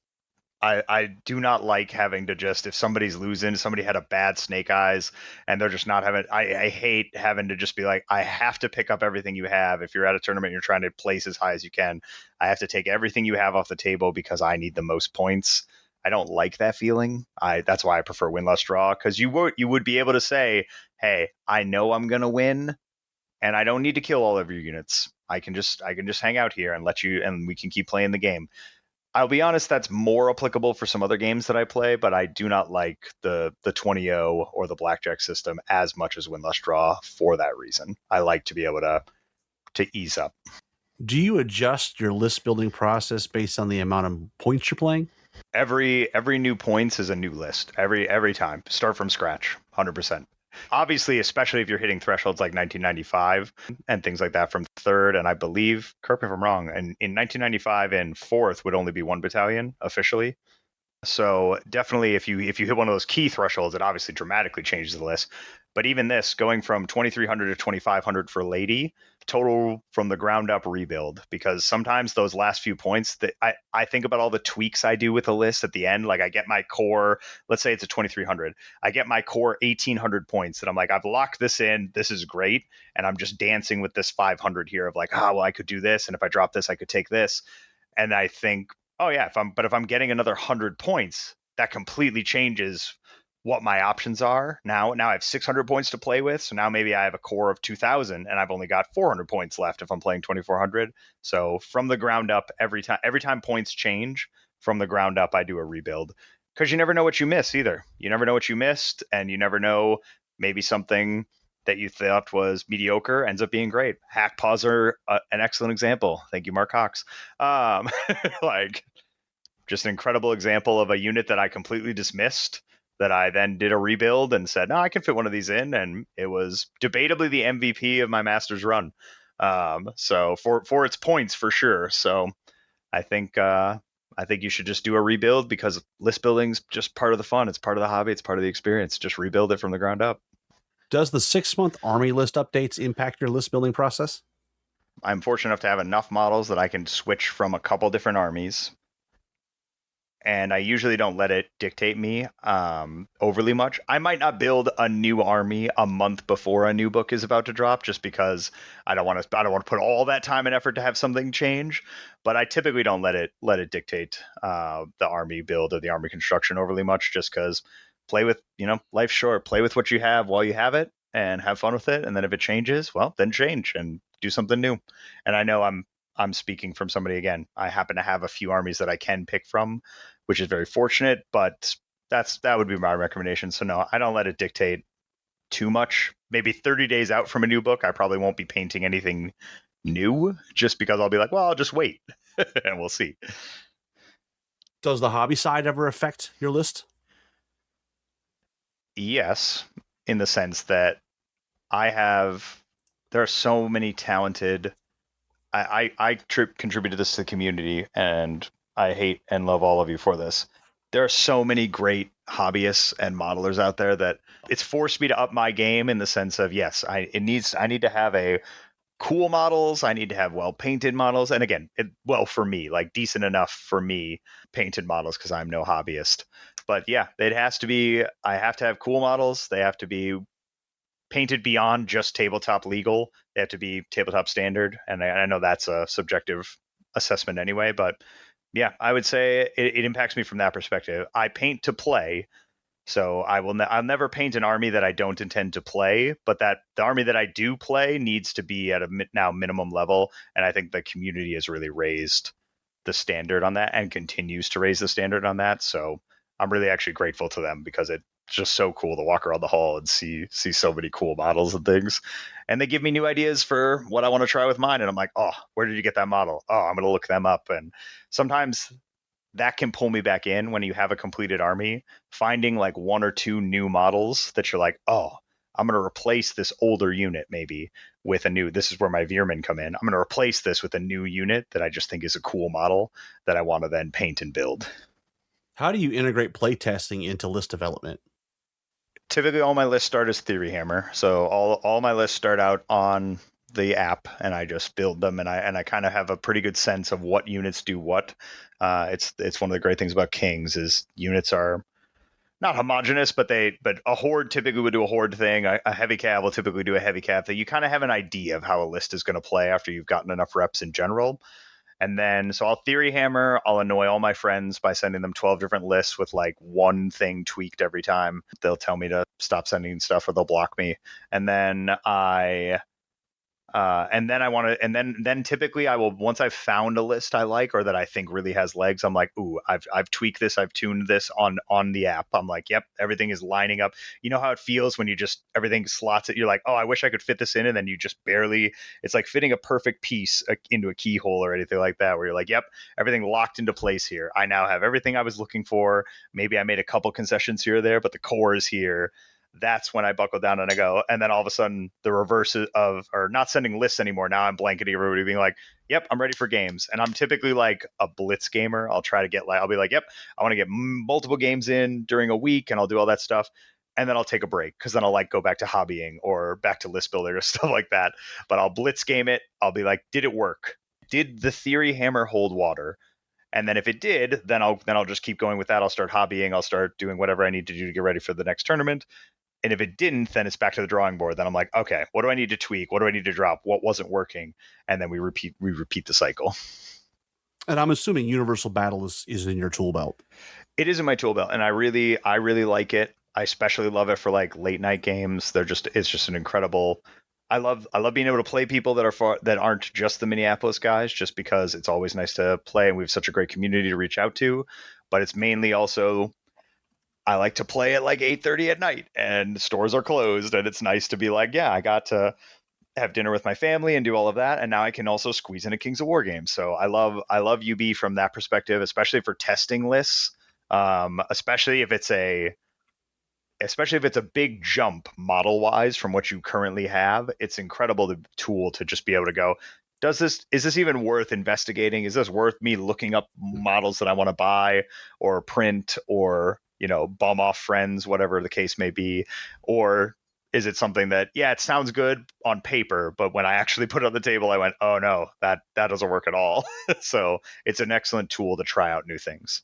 I do not like having to just, if somebody's losing, somebody had a bad snake eyes and they're just not having, I hate having to just be like, I have to pick up everything you have. If you're at a tournament and you're trying to place as high as you can, I have to take everything you have off the table because I need the most points. I don't like that feeling. That's why I prefer win, loss, draw, because you would be able to say, hey, I know I'm going to win and I don't need to kill all of your units. I can just hang out here and let you, and we can keep playing the game. I'll be honest, that's more applicable for some other games that I play, but I do not like the 20-0 or the blackjack system as much as win, loss, draw for that reason. I like to be able to ease up. Do you adjust your list building process based on the amount of points you're playing? Every new points is a new list. Every time. Start from scratch, 100%. Obviously, especially if you're hitting thresholds like 1995 and things like that from 3rd, and I believe, correct me if I'm wrong, and in 1995 and 4th would only be 1 battalion officially. So definitely if you hit one of those key thresholds, it obviously dramatically changes the list. But even this, going from 2,300 to 2,500 for Lady, total from the ground up rebuild, because sometimes those last few points that I think about all the tweaks I do with the list at the end. Like I get my core, let's say it's a 2,300, I get my core 1,800 points that I'm like, I've locked this in, this is great, and I'm just dancing with this 500 here of like, well, I could do this, and if I drop this, I could take this. And I think, oh yeah, if I'm getting another 100 points, that completely changes what my options are. Now I have 600 points to play with, so now maybe I have a core of 2,000 and I've only got 400 points left if I'm playing 2,400. So from the ground up, every time points change, from the ground up I do a rebuild, because you never know what you miss either. You never know what you missed, and you never know, maybe something that you thought was mediocre ends up being great. Hack Paws are an excellent example. Thank you, Mark Cox. Like, just an incredible example of a unit that I completely dismissed, that I then did a rebuild and said, no, I can fit one of these in. And it was debatably the MVP of my Masters run. So for its points, for sure. So I think you should just do a rebuild, because list building's just part of the fun. It's part of the hobby. It's part of the experience. Just rebuild it from the ground up. Does the 6-month army list updates impact your list building process? I'm fortunate enough to have enough models that I can switch from a couple different armies, and I usually don't let it dictate me overly much. I might not build a new army a month before a new book is about to drop, just because I don't want to put all that time and effort to have something change. But I typically don't let it dictate the army build or the army construction overly much, just because play with, life's short. Play with what you have while you have it and have fun with it. And then if it changes, well, then change and do something new. And I know I'm speaking from somebody, again, I happen to have a few armies that I can pick from, which is very fortunate, but that would be my recommendation. So no, I don't let it dictate too much. Maybe 30 days out from a new book, I probably won't be painting anything new, just because I'll be like, well, I'll just wait and we'll see. Does the hobby side ever affect your list? Yes, in the sense that there are so many talented. I contributed this to the community, and I hate and love all of you for this. There are so many great hobbyists and modelers out there that it's forced me to up my game in the sense of, yes, I need to have a cool models. I need to have well painted models, and again, for me, like decent enough for me painted models because I'm no hobbyist. But yeah, it has to be. I have to have cool models. They have to be painted beyond just tabletop legal. They have to be tabletop standard, and I know that's a subjective assessment anyway. But yeah, I would say it impacts me from that perspective. I paint to play, so I'll never paint an army that I don't intend to play. But that the army that I do play needs to be at a now minimum level, and I think the community has really raised the standard on that and continues to raise the standard on that. So I'm really actually grateful to them because it's just so cool to walk around the hall and see so many cool models and things. And they give me new ideas for what I want to try with mine. And I'm like, oh, where did you get that model? Oh, I'm going to look them up. And sometimes that can pull me back in when you have a completed army, finding like one or two new models that you're like, oh, I'm going to replace this older unit maybe with a new, this is where my Veermen come in. I'm going to replace this with a new unit that I just think is a cool model that I want to then paint and build. How do you integrate playtesting into list development? Typically, all my lists start as Theory Hammer. So all my lists start out on the app, and I just build them, and I kind of have a pretty good sense of what units do what. It's one of the great things about Kings is units are not homogenous, but a horde typically would do a horde thing. A heavy cav will typically do a heavy cav thing. You kind of have an idea of how a list is going to play after you've gotten enough reps in general. And then, so I'll Theory Hammer, I'll annoy all my friends by sending them 12 different lists with like one thing tweaked every time. They'll tell me to stop sending stuff or they'll block me. And then then typically I will, once I've found a list I like or that I think really has legs, I'm like, ooh, I've tweaked this, I've tuned this on the app. I'm like, yep, everything is lining up. You know how it feels when you just, everything slots it. You're like, oh, I wish I could fit this in. And then you just barely, it's like fitting a perfect piece into a keyhole or anything like that, where you're like, yep, everything locked into place here. I now have everything I was looking for. Maybe I made a couple concessions here or there, but the core is here. That's when I buckle down and I go. And then all of a sudden the reverse of, or not sending lists anymore. Now I'm blanketing everybody being like, yep, I'm ready for games. And I'm typically like a blitz gamer. I'll try to get I'll be like, yep, I want to get multiple games in during a week and I'll do all that stuff. And then I'll take a break because then I'll like go back to hobbying or back to list building or stuff like that. But I'll blitz game it. I'll be like, did it work? Did the Theory Hammer hold water? And then if it did, then I'll just keep going with that. I'll start hobbying. I'll start doing whatever I need to do to get ready for the next tournament. And if it didn't, then it's back to the drawing board. Then I'm like, okay, what do I need to tweak? What do I need to drop? What wasn't working? And then we repeat the cycle. And I'm assuming Universal Battle is in your tool belt. It is in my tool belt, and I really like it. I especially love it for like late night games. It's just an incredible. I love being able to play people that aren't just the Minneapolis guys, just because it's always nice to play, and we have such a great community to reach out to. But it's mainly also, I like to play at like 8:30 at night and stores are closed, and it's nice to be like, yeah, I got to have dinner with my family and do all of that, and now I can also squeeze in a Kings of War game. So I love UB from that perspective, especially for testing lists, especially if it's a big jump model wise from what you currently have. It's incredible the tool to just be able to go, is this even worth investigating? Is this worth me looking up models that I want to buy or print or bum off friends, whatever the case may be? Or is it something that, yeah, it sounds good on paper, but when I actually put it on the table, I went, oh no, that doesn't work at all. So it's an excellent tool to try out new things.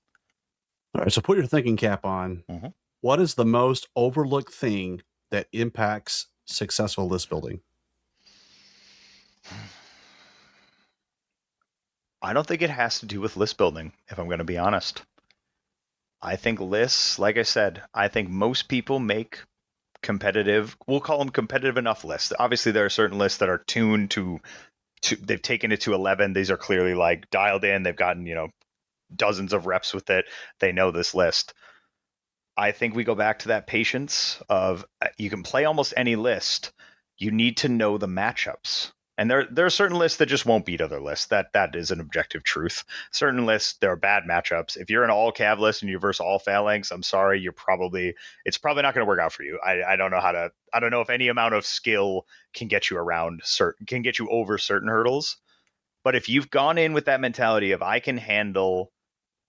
All right, so put your thinking cap on. Mm-hmm. What is the most overlooked thing that impacts successful list building? I don't think it has to do with list building, if I'm going to be honest. I think lists, like I said, I think most people make competitive, we'll call them competitive enough lists. Obviously, there are certain lists that are tuned to they've taken it to 11. These are clearly like dialed in. They've gotten, dozens of reps with it. They know this list. I think we go back to that patience of you can play almost any list. You need to know the matchups. And there are certain lists that just won't beat other lists. That is an objective truth. Certain lists, there are bad matchups. If you're an all cav list and you verse all phalanx, I'm sorry, it's probably not going to work out for you. I don't know if any amount of skill can get you over certain hurdles. But if you've gone in with that mentality of I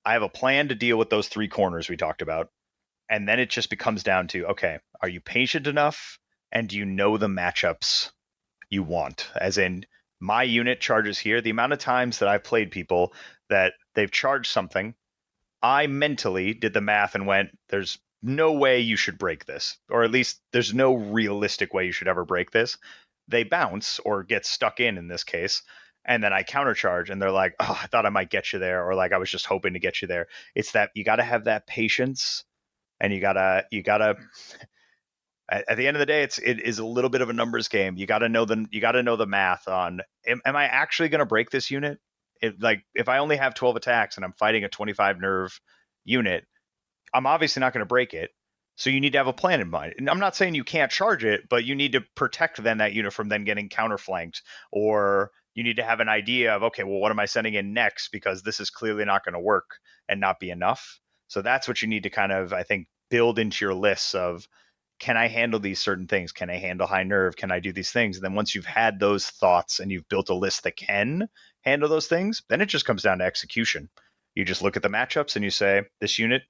have a plan to deal with those 3 corners we talked about, and then it just becomes down to, okay, are you patient enough, and do you know the matchups you want? As in, my unit charges here. The amount of times that I've played people that they've charged something, I mentally did the math and went, there's no way you should break this, or at least there's no realistic way you should ever break this. They bounce or get stuck in this case, and then I countercharge, and they're like, oh, I thought I might get you there, or like I was just hoping to get you there. It's that you got to have that patience, and you gotta at the end of the day, it is a little bit of a numbers game. You got to know the math on, am I actually going to break this unit? If I only have 12 attacks and I'm fighting a 25 nerve unit, I'm obviously not going to break it. So you need to have a plan in mind. And I'm not saying you can't charge it, but you need to protect then that unit from then getting counterflanked, or you need to have an idea of, okay, well, what am I sending in next? Because this is clearly not going to work and not be enough. So that's what you need to kind of, I think, build into your lists of, can I handle these certain things? Can I handle high nerve? Can I do these things? And then once you've had those thoughts and you've built a list that can handle those things, then it just comes down to execution. You just look at the matchups and you say, this unit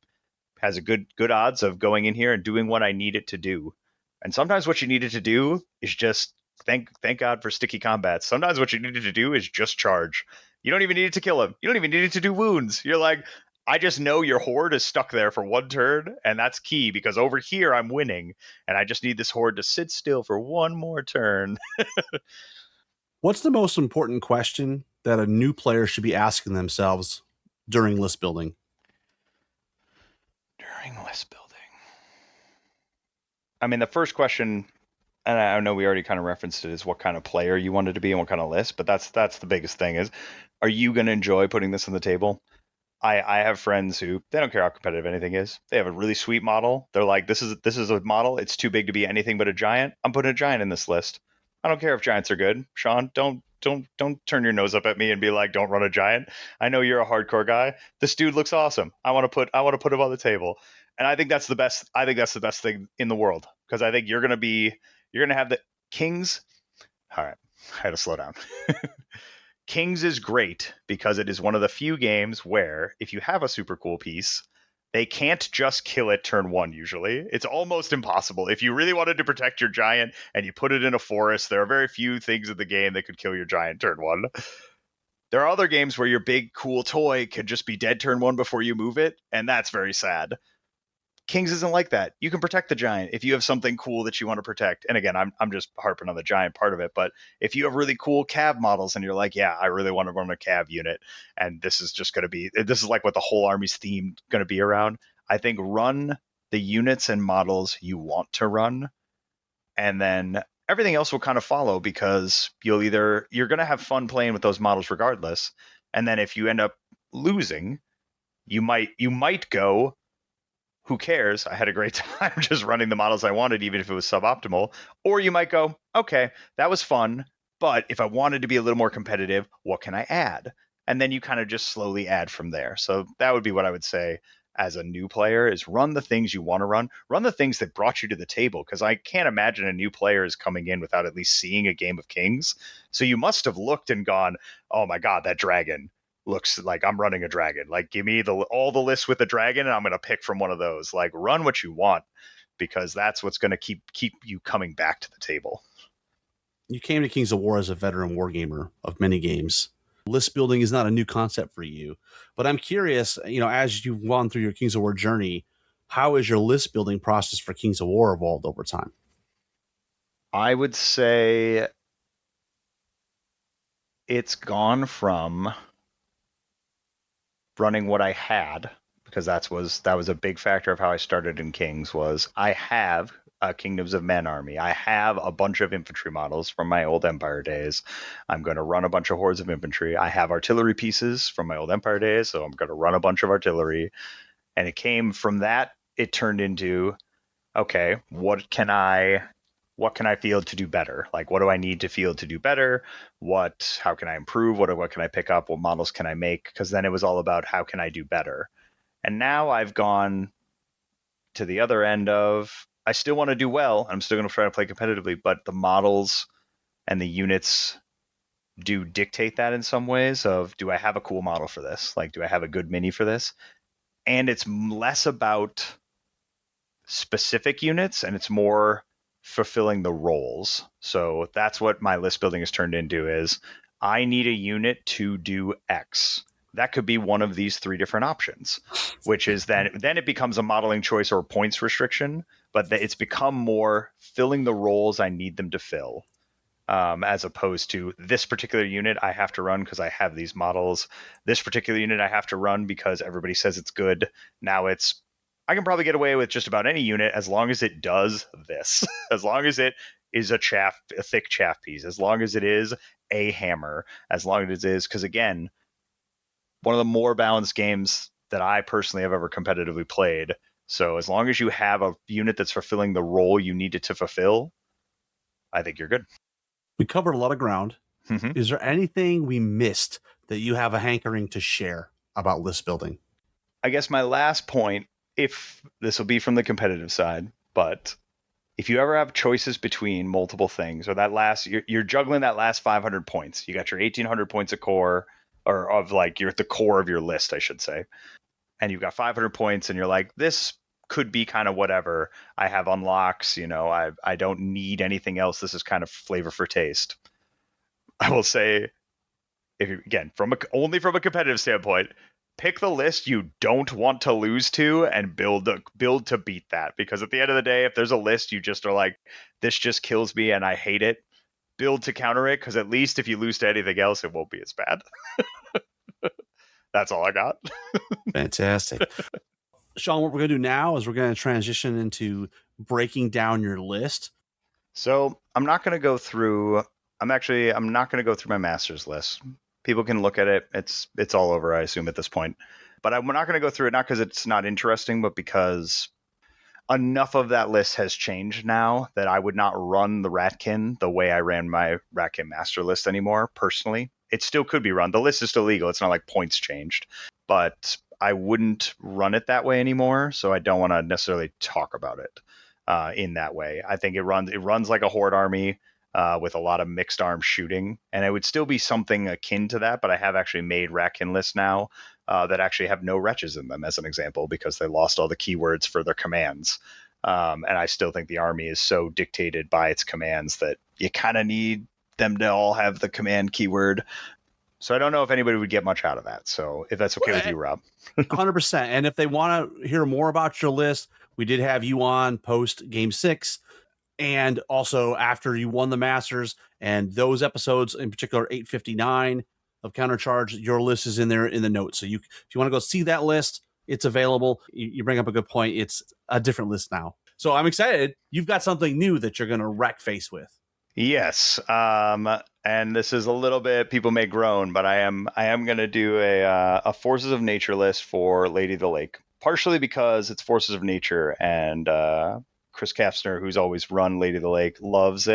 has a good odds of going in here and doing what I need it to do. And sometimes what you need it to do is just, thank God for sticky combats. Sometimes what you needed to do is just charge. You don't even need it to kill him. You don't even need it to do wounds. You're like, I just know your horde is stuck there for 1 turn, and that's key because over here I'm winning, and I just need this horde to sit still for 1 more turn. What's the most important question that a new player should be asking themselves during list building? During list building. I mean, the first question, and I know we already kind of referenced it, is what kind of player you wanted to be and what kind of list, but that's the biggest thing is, are you going to enjoy putting this on the table? I have friends who, they don't care how competitive anything is. They have a really sweet model. They're like, this is a model. It's too big to be anything but a giant. I'm putting a giant in this list. I don't care if giants are good. Sean, don't turn your nose up at me and be like, don't run a giant. I know you're a hardcore guy. This dude looks awesome. I want to put him on the table. And I think that's the best. I think that's the best thing in the world, because I think you're going to have the Kings. All right. I had to slow down. Kings is great because it is one of the few games where if you have a super cool piece, they can't just kill it turn 1 usually. It's almost impossible. If you really wanted to protect your giant and you put it in a forest, there are very few things in the game that could kill your giant turn 1. There are other games where your big cool toy could just be dead turn 1 before you move it, and that's very sad. Kings isn't like that. You can protect the giant if you have something cool that you want to protect. And again, I'm just harping on the giant part of it. But if you have really cool cav models and you're like, yeah, I really want to run a cav unit, and this is like what the whole army's theme going to be around, I think run the units and models you want to run, and then everything else will kind of follow, because you're going to have fun playing with those models regardless. And then if you end up losing, you might go, who cares? I had a great time just running the models I wanted, even if it was suboptimal. Or you might go, okay, that was fun, but if I wanted to be a little more competitive, what can I add? And then you kind of just slowly add from there. So that would be what I would say as a new player, is run the things you want to run the things that brought you to the table. Because I can't imagine a new player is coming in without at least seeing a game of Kings. So you must have looked and gone, oh my God, that dragon looks like I'm running a dragon. Like, give me all the lists with a dragon, and I'm going to pick from one of those. Like, run what you want, because that's what's going to keep you coming back to the table. You came to Kings of War as a veteran wargamer of many games. List building is not a new concept for you, but I'm curious, as you've gone through your Kings of War journey, how has your list building process for Kings of War evolved over time? I would say it's gone from running what I had, because that was a big factor of how I started in Kings. Was I have a Kingdoms of Men army. I have a bunch of infantry models from my old Empire days. I'm going to run a bunch of hordes of infantry. I have artillery pieces from my old Empire days, so I'm going to run a bunch of artillery. And it came from that, it turned into, okay, what can I what can I field to do better? Like, what do I need to field to do better? How can I improve? What can I pick up? What models can I make? Because then it was all about how can I do better. And now I've gone to the other end of, I still want to do well. I'm still going to try to play competitively, but the models and the units do dictate that in some ways of, do I have a cool model for this? Like, do I have a good mini for this? And it's less about specific units and it's more fulfilling the roles. So that's what my list building has turned into is I need a unit to do X. That could be one of these 3 different options, which is then it becomes a modeling choice or points restriction, but it's become more filling the roles I need them to fill. As opposed to this particular unit I have to run because I have these models. This particular unit I have to run because everybody says it's good. Now it's, I can probably get away with just about any unit as long as it does this. As long as it is a thick chaff piece. As long as it is a hammer. As long as it is, because again, one of the more balanced games that I personally have ever competitively played. So as long as you have a unit that's fulfilling the role you need it to fulfill, I think you're good. We covered a lot of ground. Mm-hmm. Is there anything we missed that you have a hankering to share about list building? I guess my last point, if this will be from the competitive side, but if you ever have choices between multiple things or you're juggling that last 500 points, you got your 1800 points of core or of like you're at the core of your list, I should say. And you've got 500 points and you're like, this could be kind of whatever. I have unlocks, I don't need anything else. This is kind of flavor for taste. I will say, only from a competitive standpoint, pick the list you don't want to lose to and build to beat that. Because at the end of the day, if there's a list you just are like, this just kills me and I hate it, build to counter it. Because at least if you lose to anything else, it won't be as bad. That's all I got. Fantastic. Sean, what we're going to do now is we're going to transition into breaking down your list. So I'm not going to go through my master's list. People can look at it. It's all over, I assume, at this point. But we're not going to go through it, not because it's not interesting, but because enough of that list has changed now that I would not run the Ratkin the way I ran my Ratkin master list anymore, personally. It still could be run. The list is still legal. It's not like points changed. But I wouldn't run it that way anymore, so I don't want to necessarily talk about it in that way. I think it runs like a horde army with a lot of mixed arm shooting, and it would still be something akin to that, but I have actually made Ratkin lists now that actually have no wretches in them, as an example, because they lost all the keywords for their commands. And I still think the army is so dictated by its commands that you kind of need them to all have the command keyword. So I don't know if anybody would get much out of that. So if that's okay with you, Rob. 100%. And if they want to hear more about your list, we did have you on post Game 6 and also after you won the Masters, and those episodes, in particular 859 of Countercharge, your list is in there in the notes. So if you want to go see that list, it's available. You bring up a good point. It's a different list now. So I'm excited. You've got something new that you're going to wreck face with. Yes. And this is a little bit, people may groan, but I am going to do a Forces of Nature list for Lady of the Lake, partially because it's Forces of Nature, and Chris Kastner, who's always run Lady of the Lake, loves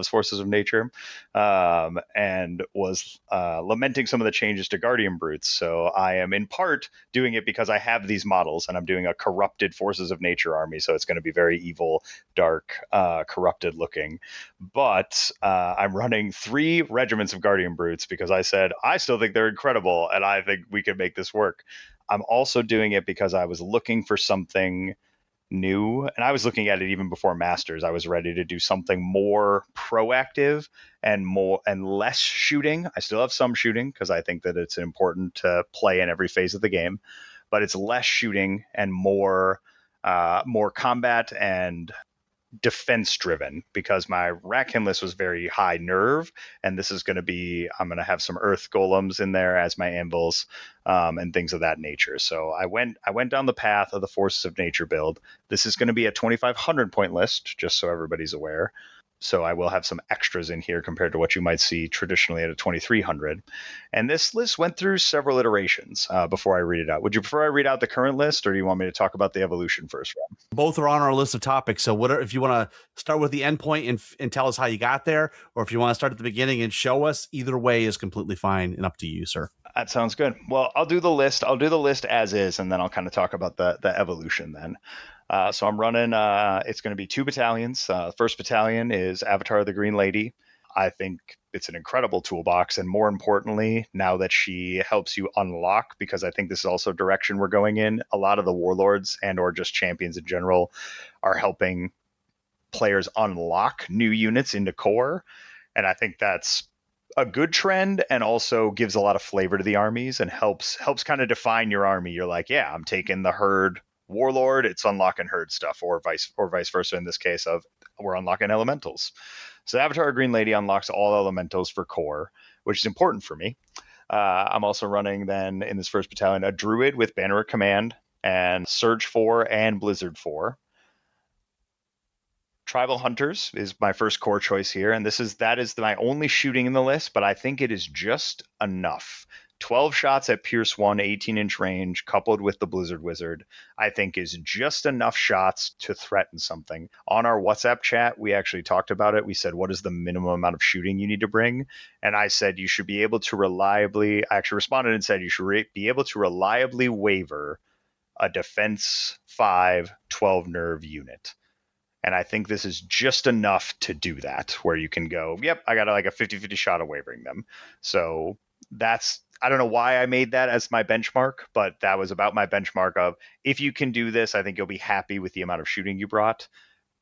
Forces of Nature, and was lamenting some of the changes to Guardian Brutes. So I am in part doing it because I have these models, and I'm doing a corrupted Forces of Nature army, so it's going to be very evil, dark, corrupted looking. But I'm running 3 regiments of Guardian Brutes because I said, I still think they're incredible, and I think we can make this work. I'm also doing it because I was looking for something new, and I was looking at it even before Masters. I was ready to do something more proactive and less shooting. I still have some shooting because I think that it's important to play in every phase of the game, but it's less shooting and more combat and defense driven, because my Ratkin list was very high nerve, and this is going to be, I'm going to have some earth golems in there as my anvils, and things of that nature. So I went down the path of the Forces of Nature build. This is going to be a 2,500 point list, just so everybody's aware. So I will have some extras in here compared to what you might see traditionally at a 2300. And this list went through several iterations before I read it out. Would you prefer I read out the current list, or do you want me to talk about the evolution first, Rob? Both are on our list of topics. So whatever, if you want to start with the endpoint and tell us how you got there, or if you want to start at the beginning and show us, either way is completely fine and up to you, sir. That sounds good. Well, I'll do the list. I'll do the list as is, and then I'll kind of talk about the evolution then. So I'm running, it's going to be 2 battalions. First battalion is Avatar of the Green Lady. I think it's an incredible toolbox, and more importantly, now that she helps you unlock, because I think this is also a direction we're going in, a lot of the warlords and or just champions in general are helping players unlock new units into core, and I think that's a good trend, and also gives a lot of flavor to the armies and helps kind of define your army. You're like, yeah, I'm taking the herd warlord, it's unlocking herd stuff, or vice versa in this case of we're unlocking elementals. So Avatar Green Lady unlocks all elementals for core, which is important for me. I'm also running then in this first battalion a druid with Banner of Command and Surge 4 and Blizzard 4. Tribal Hunters is my first core choice here, and that is my only shooting in the list, but I think it is just enough. 12 shots at Pierce 1, 18-inch range, coupled with the Blizzard Wizard, I think is just enough shots to threaten something. On our WhatsApp chat, we actually talked about it. We said, what is the minimum amount of shooting you need to bring? And I said, you should be able to reliably, I actually responded and said, you should be able to reliably waiver a defense 5, 12 nerve unit. And I think this is just enough to do that, where you can go, yep, I got like a 50-50 shot of wavering them. So I don't know why I made that as my benchmark, but that was about my benchmark of, if you can do this, I think you'll be happy with the amount of shooting you brought.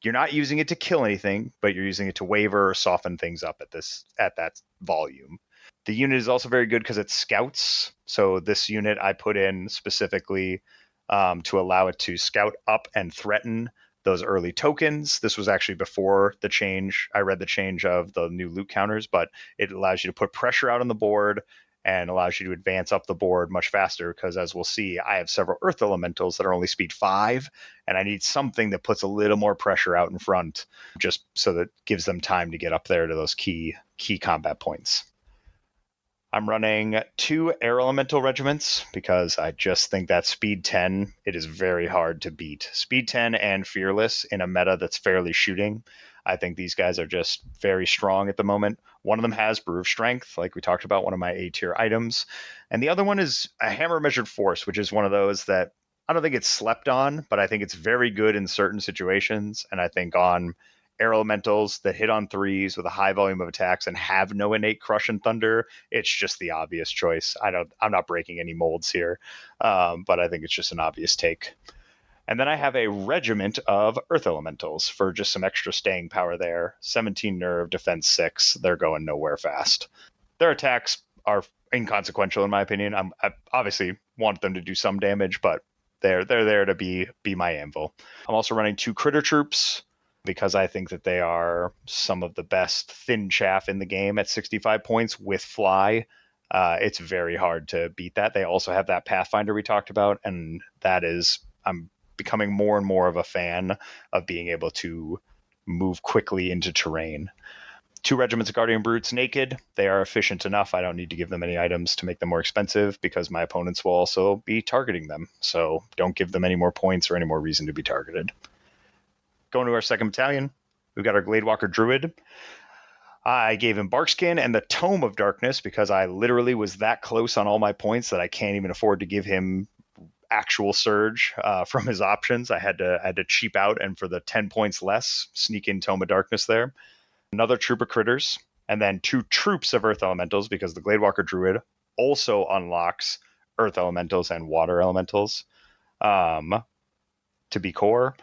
You're not using it to kill anything, but you're using it to waver or soften things up at that volume. The unit is also very good because it scouts. So this unit I put in specifically to allow it to scout up and threaten those early tokens. This was actually before the change. I read the change of the new loot counters, but it allows you to put pressure out on the board and allows you to advance up the board much faster, because as we'll see, I have several earth elementals that are only speed 5, and I need something that puts a little more pressure out in front, just so that gives them time to get up there to those key combat points. I'm running 2 air elemental regiments because I just think that speed 10, it is very hard to beat. Speed 10 and fearless in a meta that's fairly shooting. I think these guys are just very strong at the moment. One of them has Brew of Strength, like we talked about, one of my A-tier items. And the other one is a Hammer Measured Force, which is one of those that I don't think it's slept on, but I think it's very good in certain situations. And I think on air elementals that hit on 3s with a high volume of attacks and have no innate Crush and Thunder, it's just the obvious choice. I'm not breaking any molds here, but I think it's just an obvious take. And then I have a regiment of Earth Elementals for just some extra staying power there. 17 nerve, defense 6. They're going nowhere fast. Their attacks are inconsequential in my opinion. I obviously want them to do some damage, but they're there to be my anvil. I'm also running 2 Critter Troops because I think that they are some of the best thin chaff in the game at 65 points with fly. It's very hard to beat that. They also have that Pathfinder we talked about, and that is, I'm becoming more and more of a fan of being able to move quickly into terrain. 2 regiments of Guardian Brutes naked. They are efficient enough. I don't need to give them any items to make them more expensive because my opponents will also be targeting them. So don't give them any more points or any more reason to be targeted. Going to our second battalion, we've got our Gladewalker Druid. I gave him Barkskin and the Tome of Darkness because I literally was that close on all my points that I can't even afford to give him actual surge from his options. I had to cheap out, and for the 10 points less, sneak in Tome of Darkness there. Another troop of critters, and then 2 troops of Earth Elementals because the Gladewalker Druid also unlocks Earth Elementals and Water Elementals to be core.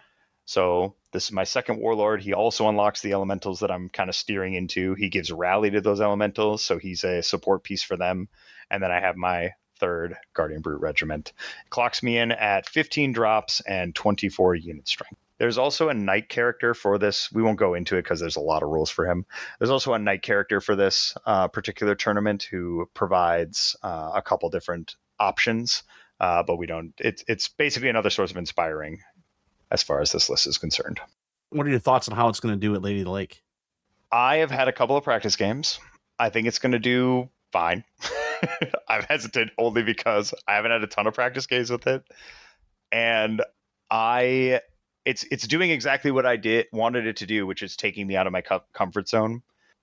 So this is my second Warlord. He also unlocks the Elementals that I'm kind of steering into. He gives Rally to those Elementals, so he's a support piece for them. And then I have my third Guardian Brute Regiment. It clocks me in at 15 drops and 24 unit strength. There's also a knight character for this. We won't go into it because there's a lot of rules for him. There's also a knight character for this particular tournament who provides a couple different options, but we don't. It's basically another source of inspiring as far as this list is concerned. What are your thoughts on how it's going to do at Lady of the Lake? I have had a couple of practice games. I think it's going to do fine. I'm hesitant only because I haven't had a ton of practice games with it, and it's doing exactly what I wanted it to do, which is taking me out of my comfort zone,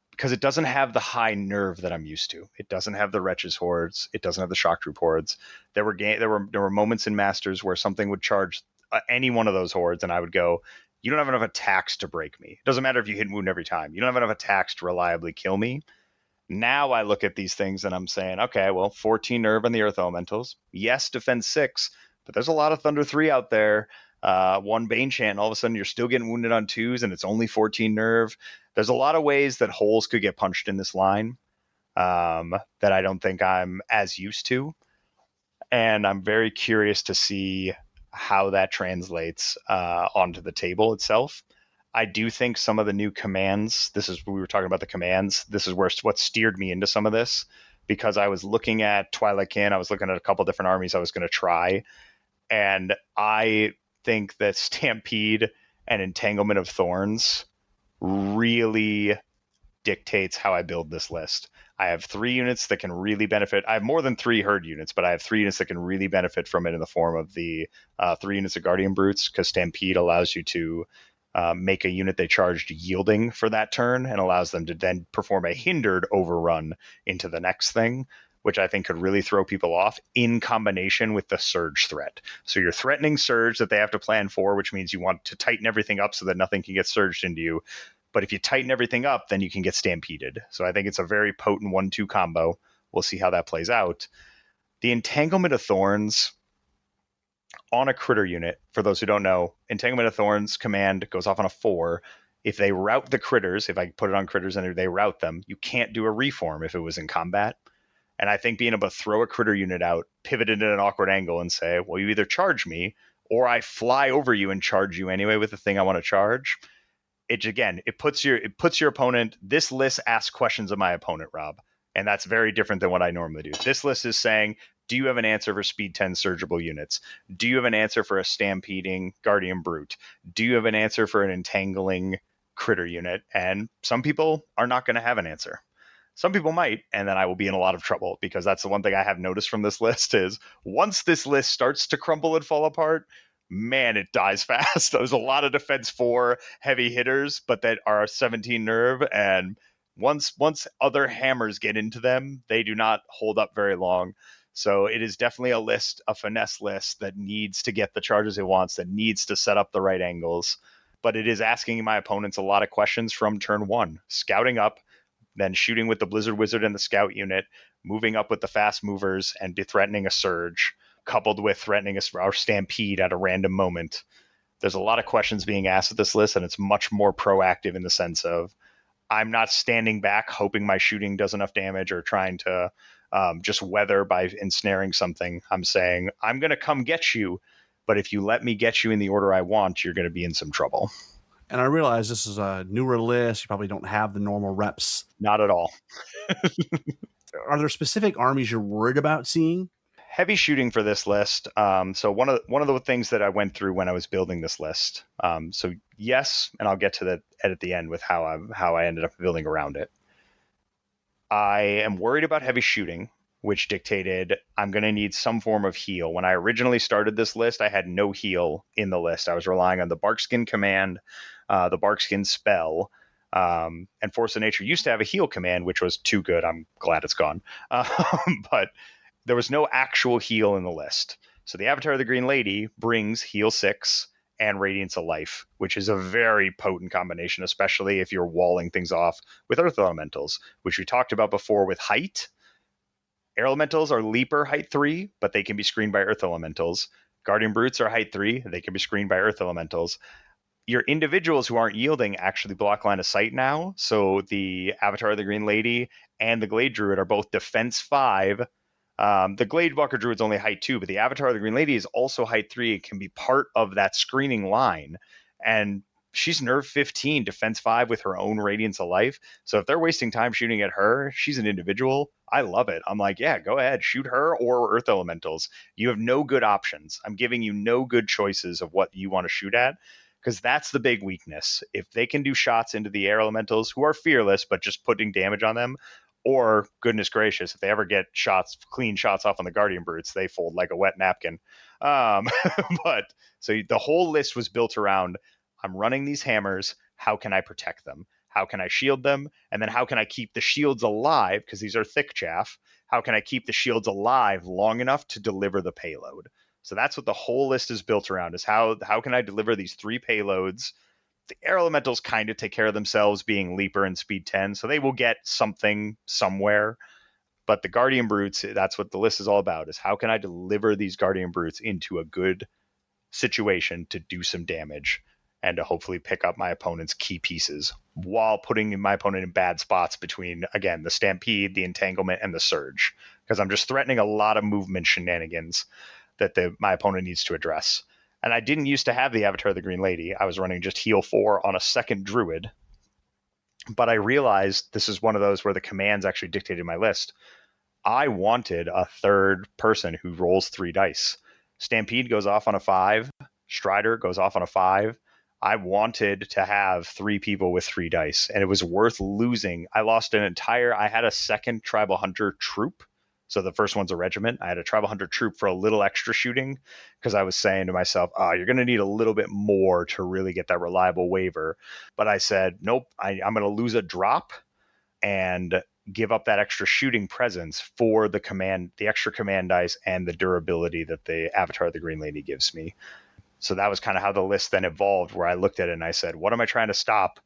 because it doesn't have the high nerve that I'm used to. It doesn't have the Wretches hordes. It doesn't have the Shock Troop hordes. There were moments in Masters where something would charge any one of those hordes, and I would go, "You don't have enough attacks to break me. It doesn't matter if you hit and wound every time. You don't have enough attacks to reliably kill me." Now I look at these things and I'm saying, okay, well, 14 nerve on the Earth Elementals. Yes, defense 6, but there's a lot of Thunder 3 out there. One Bane Chant, and all of a sudden you're still getting wounded on 2s, and it's only 14 nerve. There's a lot of ways that holes could get punched in this line that I don't think I'm as used to. And I'm very curious to see how that translates onto the table itself. I do think some of the new commands, we were talking about the commands, this is what steered me into some of this, because I was looking at Twilight Kin, I was looking at a couple different armies I was going to try, and I think that Stampede and Entanglement of Thorns really dictates how I build this list. I have 3 units that can really benefit. I have more than 3 herd units, but I have 3 units that can really benefit from it in the form of the 3 units of Guardian Brutes, because Stampede allows you to make a unit they charged yielding for that turn, and allows them to then perform a hindered overrun into the next thing, which I think could really throw people off in combination with the surge threat. So you're threatening surge that they have to plan for, which means you want to tighten everything up so that nothing can get surged into you. But if you tighten everything up, then you can get stampeded. So I think it's a very potent 1-2 combo. We'll see how that plays out. The Entanglement of Thorns on a critter unit, for those who don't know, Entanglement of Thorns command goes off on a 4. If they route the critters, if I put it on critters and they route them, you can't do a reform if it was in combat. And I think being able to throw a critter unit out, pivot it at an awkward angle and say, well, you either charge me or I fly over you and charge you anyway with the thing I want to charge. It puts your opponent, this list asks questions of my opponent, Rob. And that's very different than what I normally do. This list is saying, do you have an answer for speed 10 surgible units? Do you have an answer for a stampeding Guardian Brute? Do you have an answer for an entangling critter unit? And some people are not going to have an answer. Some people might, and then I will be in a lot of trouble, because that's the one thing I have noticed from this list is once this list starts to crumble and fall apart, man, it dies fast. There's a lot of defense 4 heavy hitters, but that are 17 nerve, and once other hammers get into them, they do not hold up very long. So it is definitely a finesse list that needs to get the charges it wants, that needs to set up the right angles. But it is asking my opponents a lot of questions from turn 1, scouting up, then shooting with the Blizzard Wizard and the Scout unit, moving up with the fast movers and threatening a surge, coupled with threatening our Stampede at a random moment. There's a lot of questions being asked at this list, and it's much more proactive in the sense of I'm not standing back hoping my shooting does enough damage or trying to just weather by ensnaring something. I'm saying, I'm going to come get you, but if you let me get you in the order I want, you're going to be in some trouble. And I realize this is a newer list. You probably don't have the normal reps. Not at all. Are there specific armies you're worried about seeing? Heavy shooting for this list. So one of the things that I went through when I was building this list. So yes, and I'll get to that at the end with how I ended up building around it. I am worried about heavy shooting, which dictated I'm going to need some form of heal. When I originally started this list, I had no heal in the list. I was relying on the Barkskin command, the Barkskin spell, and Force of Nature used to have a heal command, which was too good. I'm glad it's gone. But there was no actual heal in the list. So the Avatar of the Green Lady brings heal 6 and Radiance of Life, which is a very potent combination, especially if you're walling things off with Earth Elementals, which we talked about before with height. Air Elementals are Leaper height 3, but they can be screened by Earth Elementals. Guardian Brutes are height 3, they can be screened by Earth Elementals. Your individuals who aren't yielding actually block line of sight now, so the Avatar of the Green Lady and the Glade Druid are both defense 5. The Glade Walker Druid's only height 2, but the Avatar of the Green Lady is also height 3. It can be part of that screening line. And she's nerve 15, defense 5 with her own Radiance of Life. So if they're wasting time shooting at her, she's an individual. I love it. I'm like, yeah, go ahead, shoot her or Earth Elementals. You have no good options. I'm giving you no good choices of what you want to shoot at. because that's the big weakness. If they can do shots into the air elementals, who are fearless but just putting damage on them, or goodness gracious, if they ever get clean shots off on the Guardian Brutes, they fold like a wet napkin. But so the whole list was built around, I'm running these hammers. How can I protect them? How can I shield them? And then how can I keep the shields alive? Because these are thick chaff. How can I keep the shields alive long enough to deliver the payload? So that's what the whole list is built around, is how can I deliver these 3 payloads? The air elementals kind of take care of themselves, being leaper and speed 10, so they will get something somewhere. But the Guardian Brutes, that's what the list is all about, is how can I deliver these Guardian Brutes into a good situation to do some damage and to hopefully pick up my opponent's key pieces while putting my opponent in bad spots between, again, the Stampede, the Entanglement, and the Surge. Because I'm just threatening a lot of movement shenanigans that my opponent needs to address. And I didn't used to have the Avatar of the Green Lady. I was running just heal 4 on a second Druid. But I realized this is one of those where the commands actually dictated my list. I wanted a third person who rolls 3 dice. Stampede goes off on a 5. Strider goes off on a 5. I wanted to have 3 people with 3 dice, and it was worth losing. I had a second Tribal Hunter troop. So the first one's a regiment. I had a Tribal Hunter troop for a little extra shooting because I was saying to myself, you're going to need a little bit more to really get that reliable waiver. But I said, nope, I'm going to lose a drop and give up that extra shooting presence for the extra command dice and the durability that the Avatar of the Green Lady gives me. So that was kind of how the list then evolved, where I looked at it and I said, what am I trying to stop?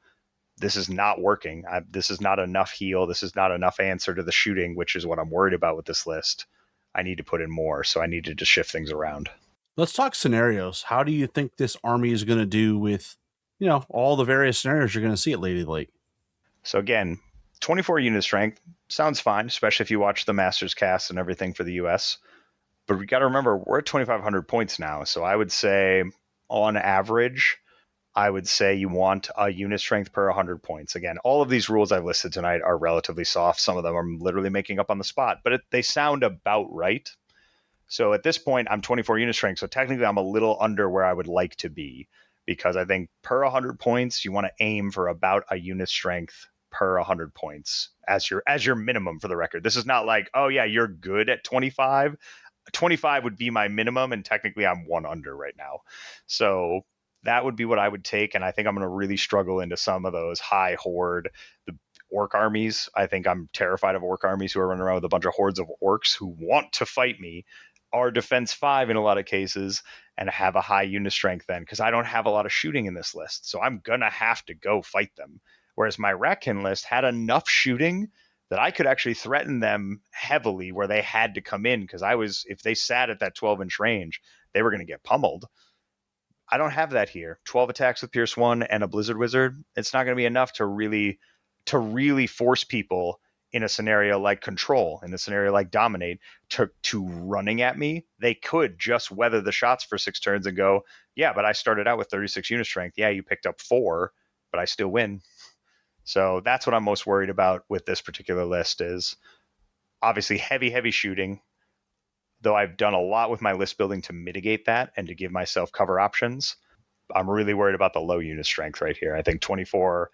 This is not working. This is not enough heal. This is not enough answer to the shooting, which is what I'm worried about with this list. I need to put in more, so I needed to shift things around. Let's talk scenarios. How do you think this army is going to do with, all the various scenarios you're going to see at Lady Lake? So again, 24 unit strength sounds fine, especially if you watch the Masters cast and everything for the US. But we got to remember, we're at 2,500 points now. So I would say, on average, you want a unit strength per 100 points. Again, all of these rules I've listed tonight are relatively soft. Some of them I'm literally making up on the spot, but they sound about right. So at this point, I'm 24 unit strength. So technically, I'm a little under where I would like to be, because I think per 100 points, you want to aim for about a unit strength per 100 points as your minimum, for the record. This is not like, oh yeah, you're good at 25. 25 would be my minimum, and technically I'm 1 under right now. So that would be what I would take, and I think I'm going to really struggle into some of those high horde, the orc armies. I think I'm terrified of orc armies who are running around with a bunch of hordes of orcs who want to fight me, are defense 5 in a lot of cases, and have a high unit strength then, because I don't have a lot of shooting in this list. So I'm going to have to go fight them. Whereas my Ratkin list had enough shooting that I could actually threaten them heavily where they had to come in, because if they sat at that 12-inch range, they were going to get pummeled. I don't have that here. 12 attacks with Pierce 1 and a Blizzard Wizard. It's not going to be enough to really force people in a scenario like Control, in a scenario like Dominate, to running at me. They could just weather the shots for 6 turns and go, yeah, but I started out with 36 unit strength. Yeah, you picked up 4, but I still win. So that's what I'm most worried about with this particular list, is obviously heavy shooting. Though I've done a lot with my list building to mitigate that and to give myself cover options, I'm really worried about the low unit strength right here. I think 24,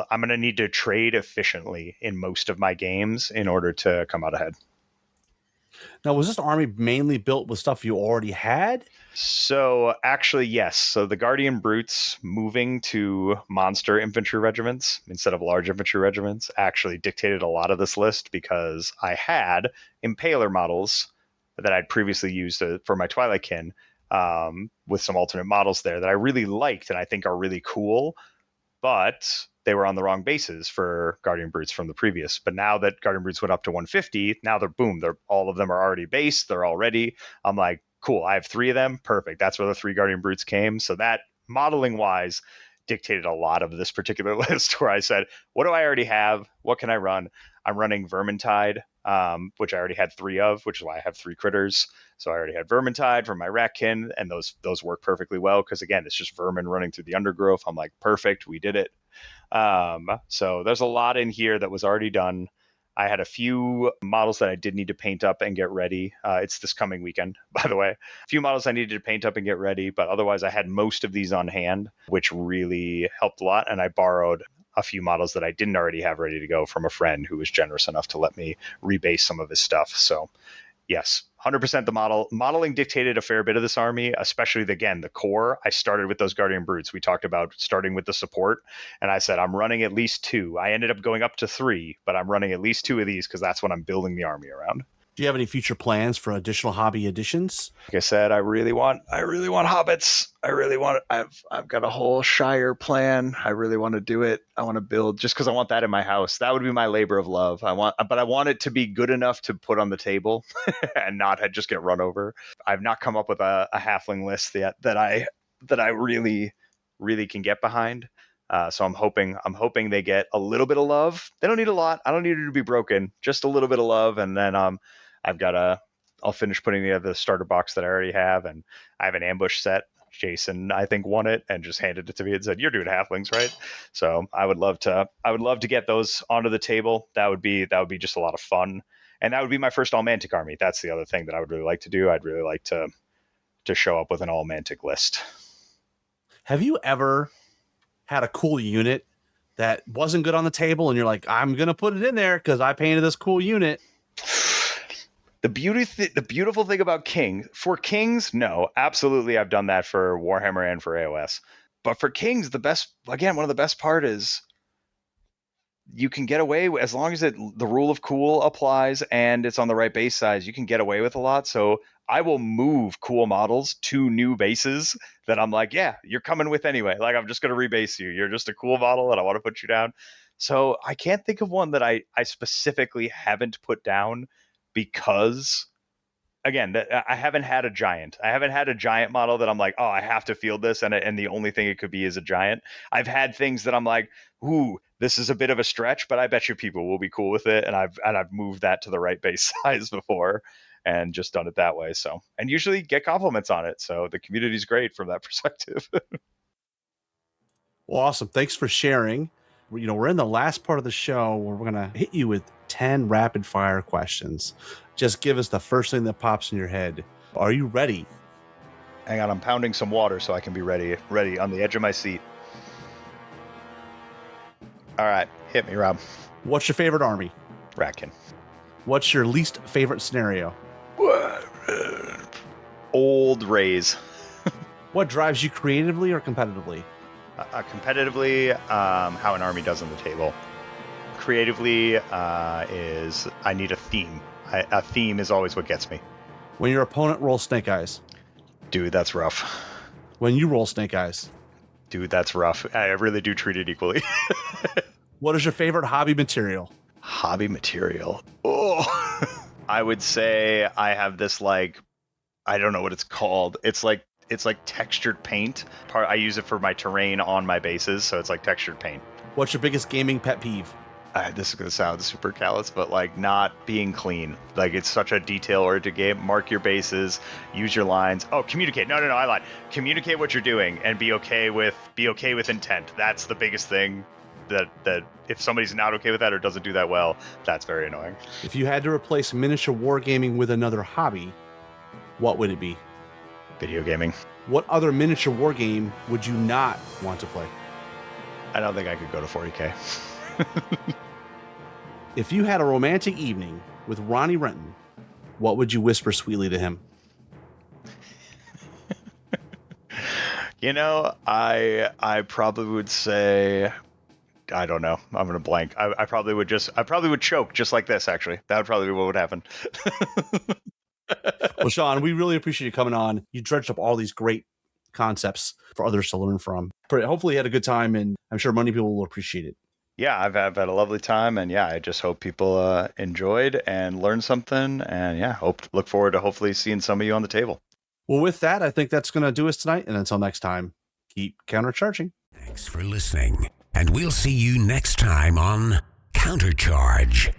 I'm going to need to trade efficiently in most of my games in order to come out ahead. Now, was this army mainly built with stuff you already had? So actually, yes. So the Guardian Brutes moving to monster infantry regiments instead of large infantry regiments actually dictated a lot of this list, because I had Impaler models that I'd previously used for my Twilight Kin, with some alternate models there that I really liked and I think are really cool, but they were on the wrong bases for Guardian Brutes from the previous. But now that Guardian Brutes went up to 150, now all of them are already based. They're all ready. I'm like, cool, I have 3 of them. Perfect. That's where the 3 Guardian Brutes came. So that, modeling wise, dictated a lot of this particular list, where I said, what do I already have? What can I run? I'm running Vermintide, which I already had 3 of, which is why I have 3 critters. So I already had Vermintide for my Ratkin, and those work perfectly well, because again, it's just vermin running through the undergrowth. I'm like, perfect, we did it. So there's a lot in here that was already done. I had a few models that I did need to paint up and get ready. It's this coming weekend, by the way. A few models I needed to paint up and get ready, but otherwise I had most of these on hand, which really helped a lot. And I borrowed a few models that I didn't already have ready to go from a friend who was generous enough to let me rebase some of his stuff. So yes, 100% the modeling dictated a fair bit of this army, especially the core. I started with those Guardian Brutes. We talked about starting with the support, and I said I'm running at least 2. I ended up going up to 3, but I'm running at least 2 of these because that's what I'm building the army around. Do you have any future plans for additional hobby additions? Like I said, I really want hobbits. I've got a whole Shire plan. I really want to do it. I want to build just because I want that in my house. That would be my labor of love. I want it to be good enough to put on the table and not just get run over. I've not come up with a halfling list yet that I really can get behind. So I'm hoping they get a little bit of love. They don't need a lot. I don't need it to be broken. Just a little bit of love, and then I'll finish putting together the starter box that I already have, and I have an ambush set. Jason, I think, won it and just handed it to me and said, "You're doing halflings, right?" So I would love to get those onto the table. That would be just a lot of fun, and that would be my first all Mantic army. That's the other thing that I would really like to do. I'd really like to show up with an all Mantic list. Have you ever had a cool unit that wasn't good on the table and you're like, I'm going to put it in there because I painted this cool unit? The beautiful thing about Kings, no, absolutely. I've done that for Warhammer and for AOS. But for Kings, one of the best part is you can get away as long as the rule of cool applies and it's on the right base size, you can get away with a lot. So I will move cool models to new bases that I'm like, yeah, you're coming with anyway. Like, I'm just going to rebase you. You're just a cool model and I want to put you down. So I can't think of one that I specifically haven't put down because, again, I haven't had a giant. I haven't had a giant model that I'm like, oh, I have to field this, and the only thing it could be is a giant. I've had things that I'm like, ooh, this is a bit of a stretch, but I bet you people will be cool with it, and I've moved that to the right base size before and just done it that way. So, and usually get compliments on it. So the community's great from that perspective. Well, awesome. Thanks for sharing. We're in the last part of the show where we're going to hit you with 10 rapid fire questions. Just give us the first thing that pops in your head. Are you ready? Hang on, I'm pounding some water so I can be ready on the edge of my seat. All right, hit me, Rob. What's your favorite army? Ratkin. What's your least favorite scenario? Old Rays. What drives you creatively or competitively? Competitively, how an army does on the table. Creatively is I need a theme. A theme is always what gets me. When your opponent rolls snake eyes. Dude, that's rough. When you roll snake eyes. Dude, that's rough. I really do treat it equally. What is your favorite hobby material? Hobby material. Oh, I would say I have this, like, I don't know what it's called. It's like textured paint. I use it for my terrain on my bases, so it's like textured paint. What's your biggest gaming pet peeve? This is going to sound super callous, but like not being clean. Like, it's such a detail-oriented game. Mark your bases, use your lines. Oh, communicate. No, I lied. Communicate what you're doing and be okay with intent. That's the biggest thing. That if somebody's not okay with that or doesn't do that well, that's very annoying. If you had to replace miniature wargaming with another hobby, what would it be? Video gaming. What other miniature war game would you not want to play? I don't think I could go to 40K. If you had a romantic evening with Ronnie Renton, what would you whisper sweetly to him? I probably would say, I don't know. I'm gonna blank. I probably would choke just like this. Actually, that would probably be what would happen. Well, Sean, we really appreciate you coming on. You dredged up all these great concepts for others to learn from. Hopefully you had a good time, and I'm sure many people will appreciate it. Yeah, I've had a lovely time, and I just hope people enjoyed and learned something, and look forward to hopefully seeing some of you on the table. Well, with that, I think that's going to do us tonight, and until next time, keep countercharging. Thanks for listening, and we'll see you next time on Countercharge.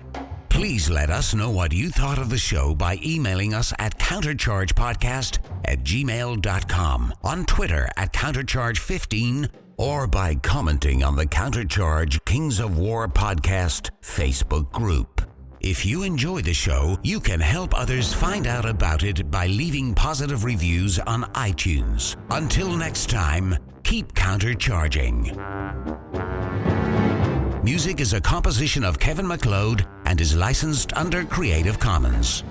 Please let us know what you thought of the show by emailing us at counterchargepodcast@gmail.com, on Twitter @countercharge15, or by commenting on the Countercharge Kings of War podcast Facebook group. If you enjoy the show, you can help others find out about it by leaving positive reviews on iTunes. Until next time, keep countercharging. Music is a composition of Kevin MacLeod and is licensed under Creative Commons.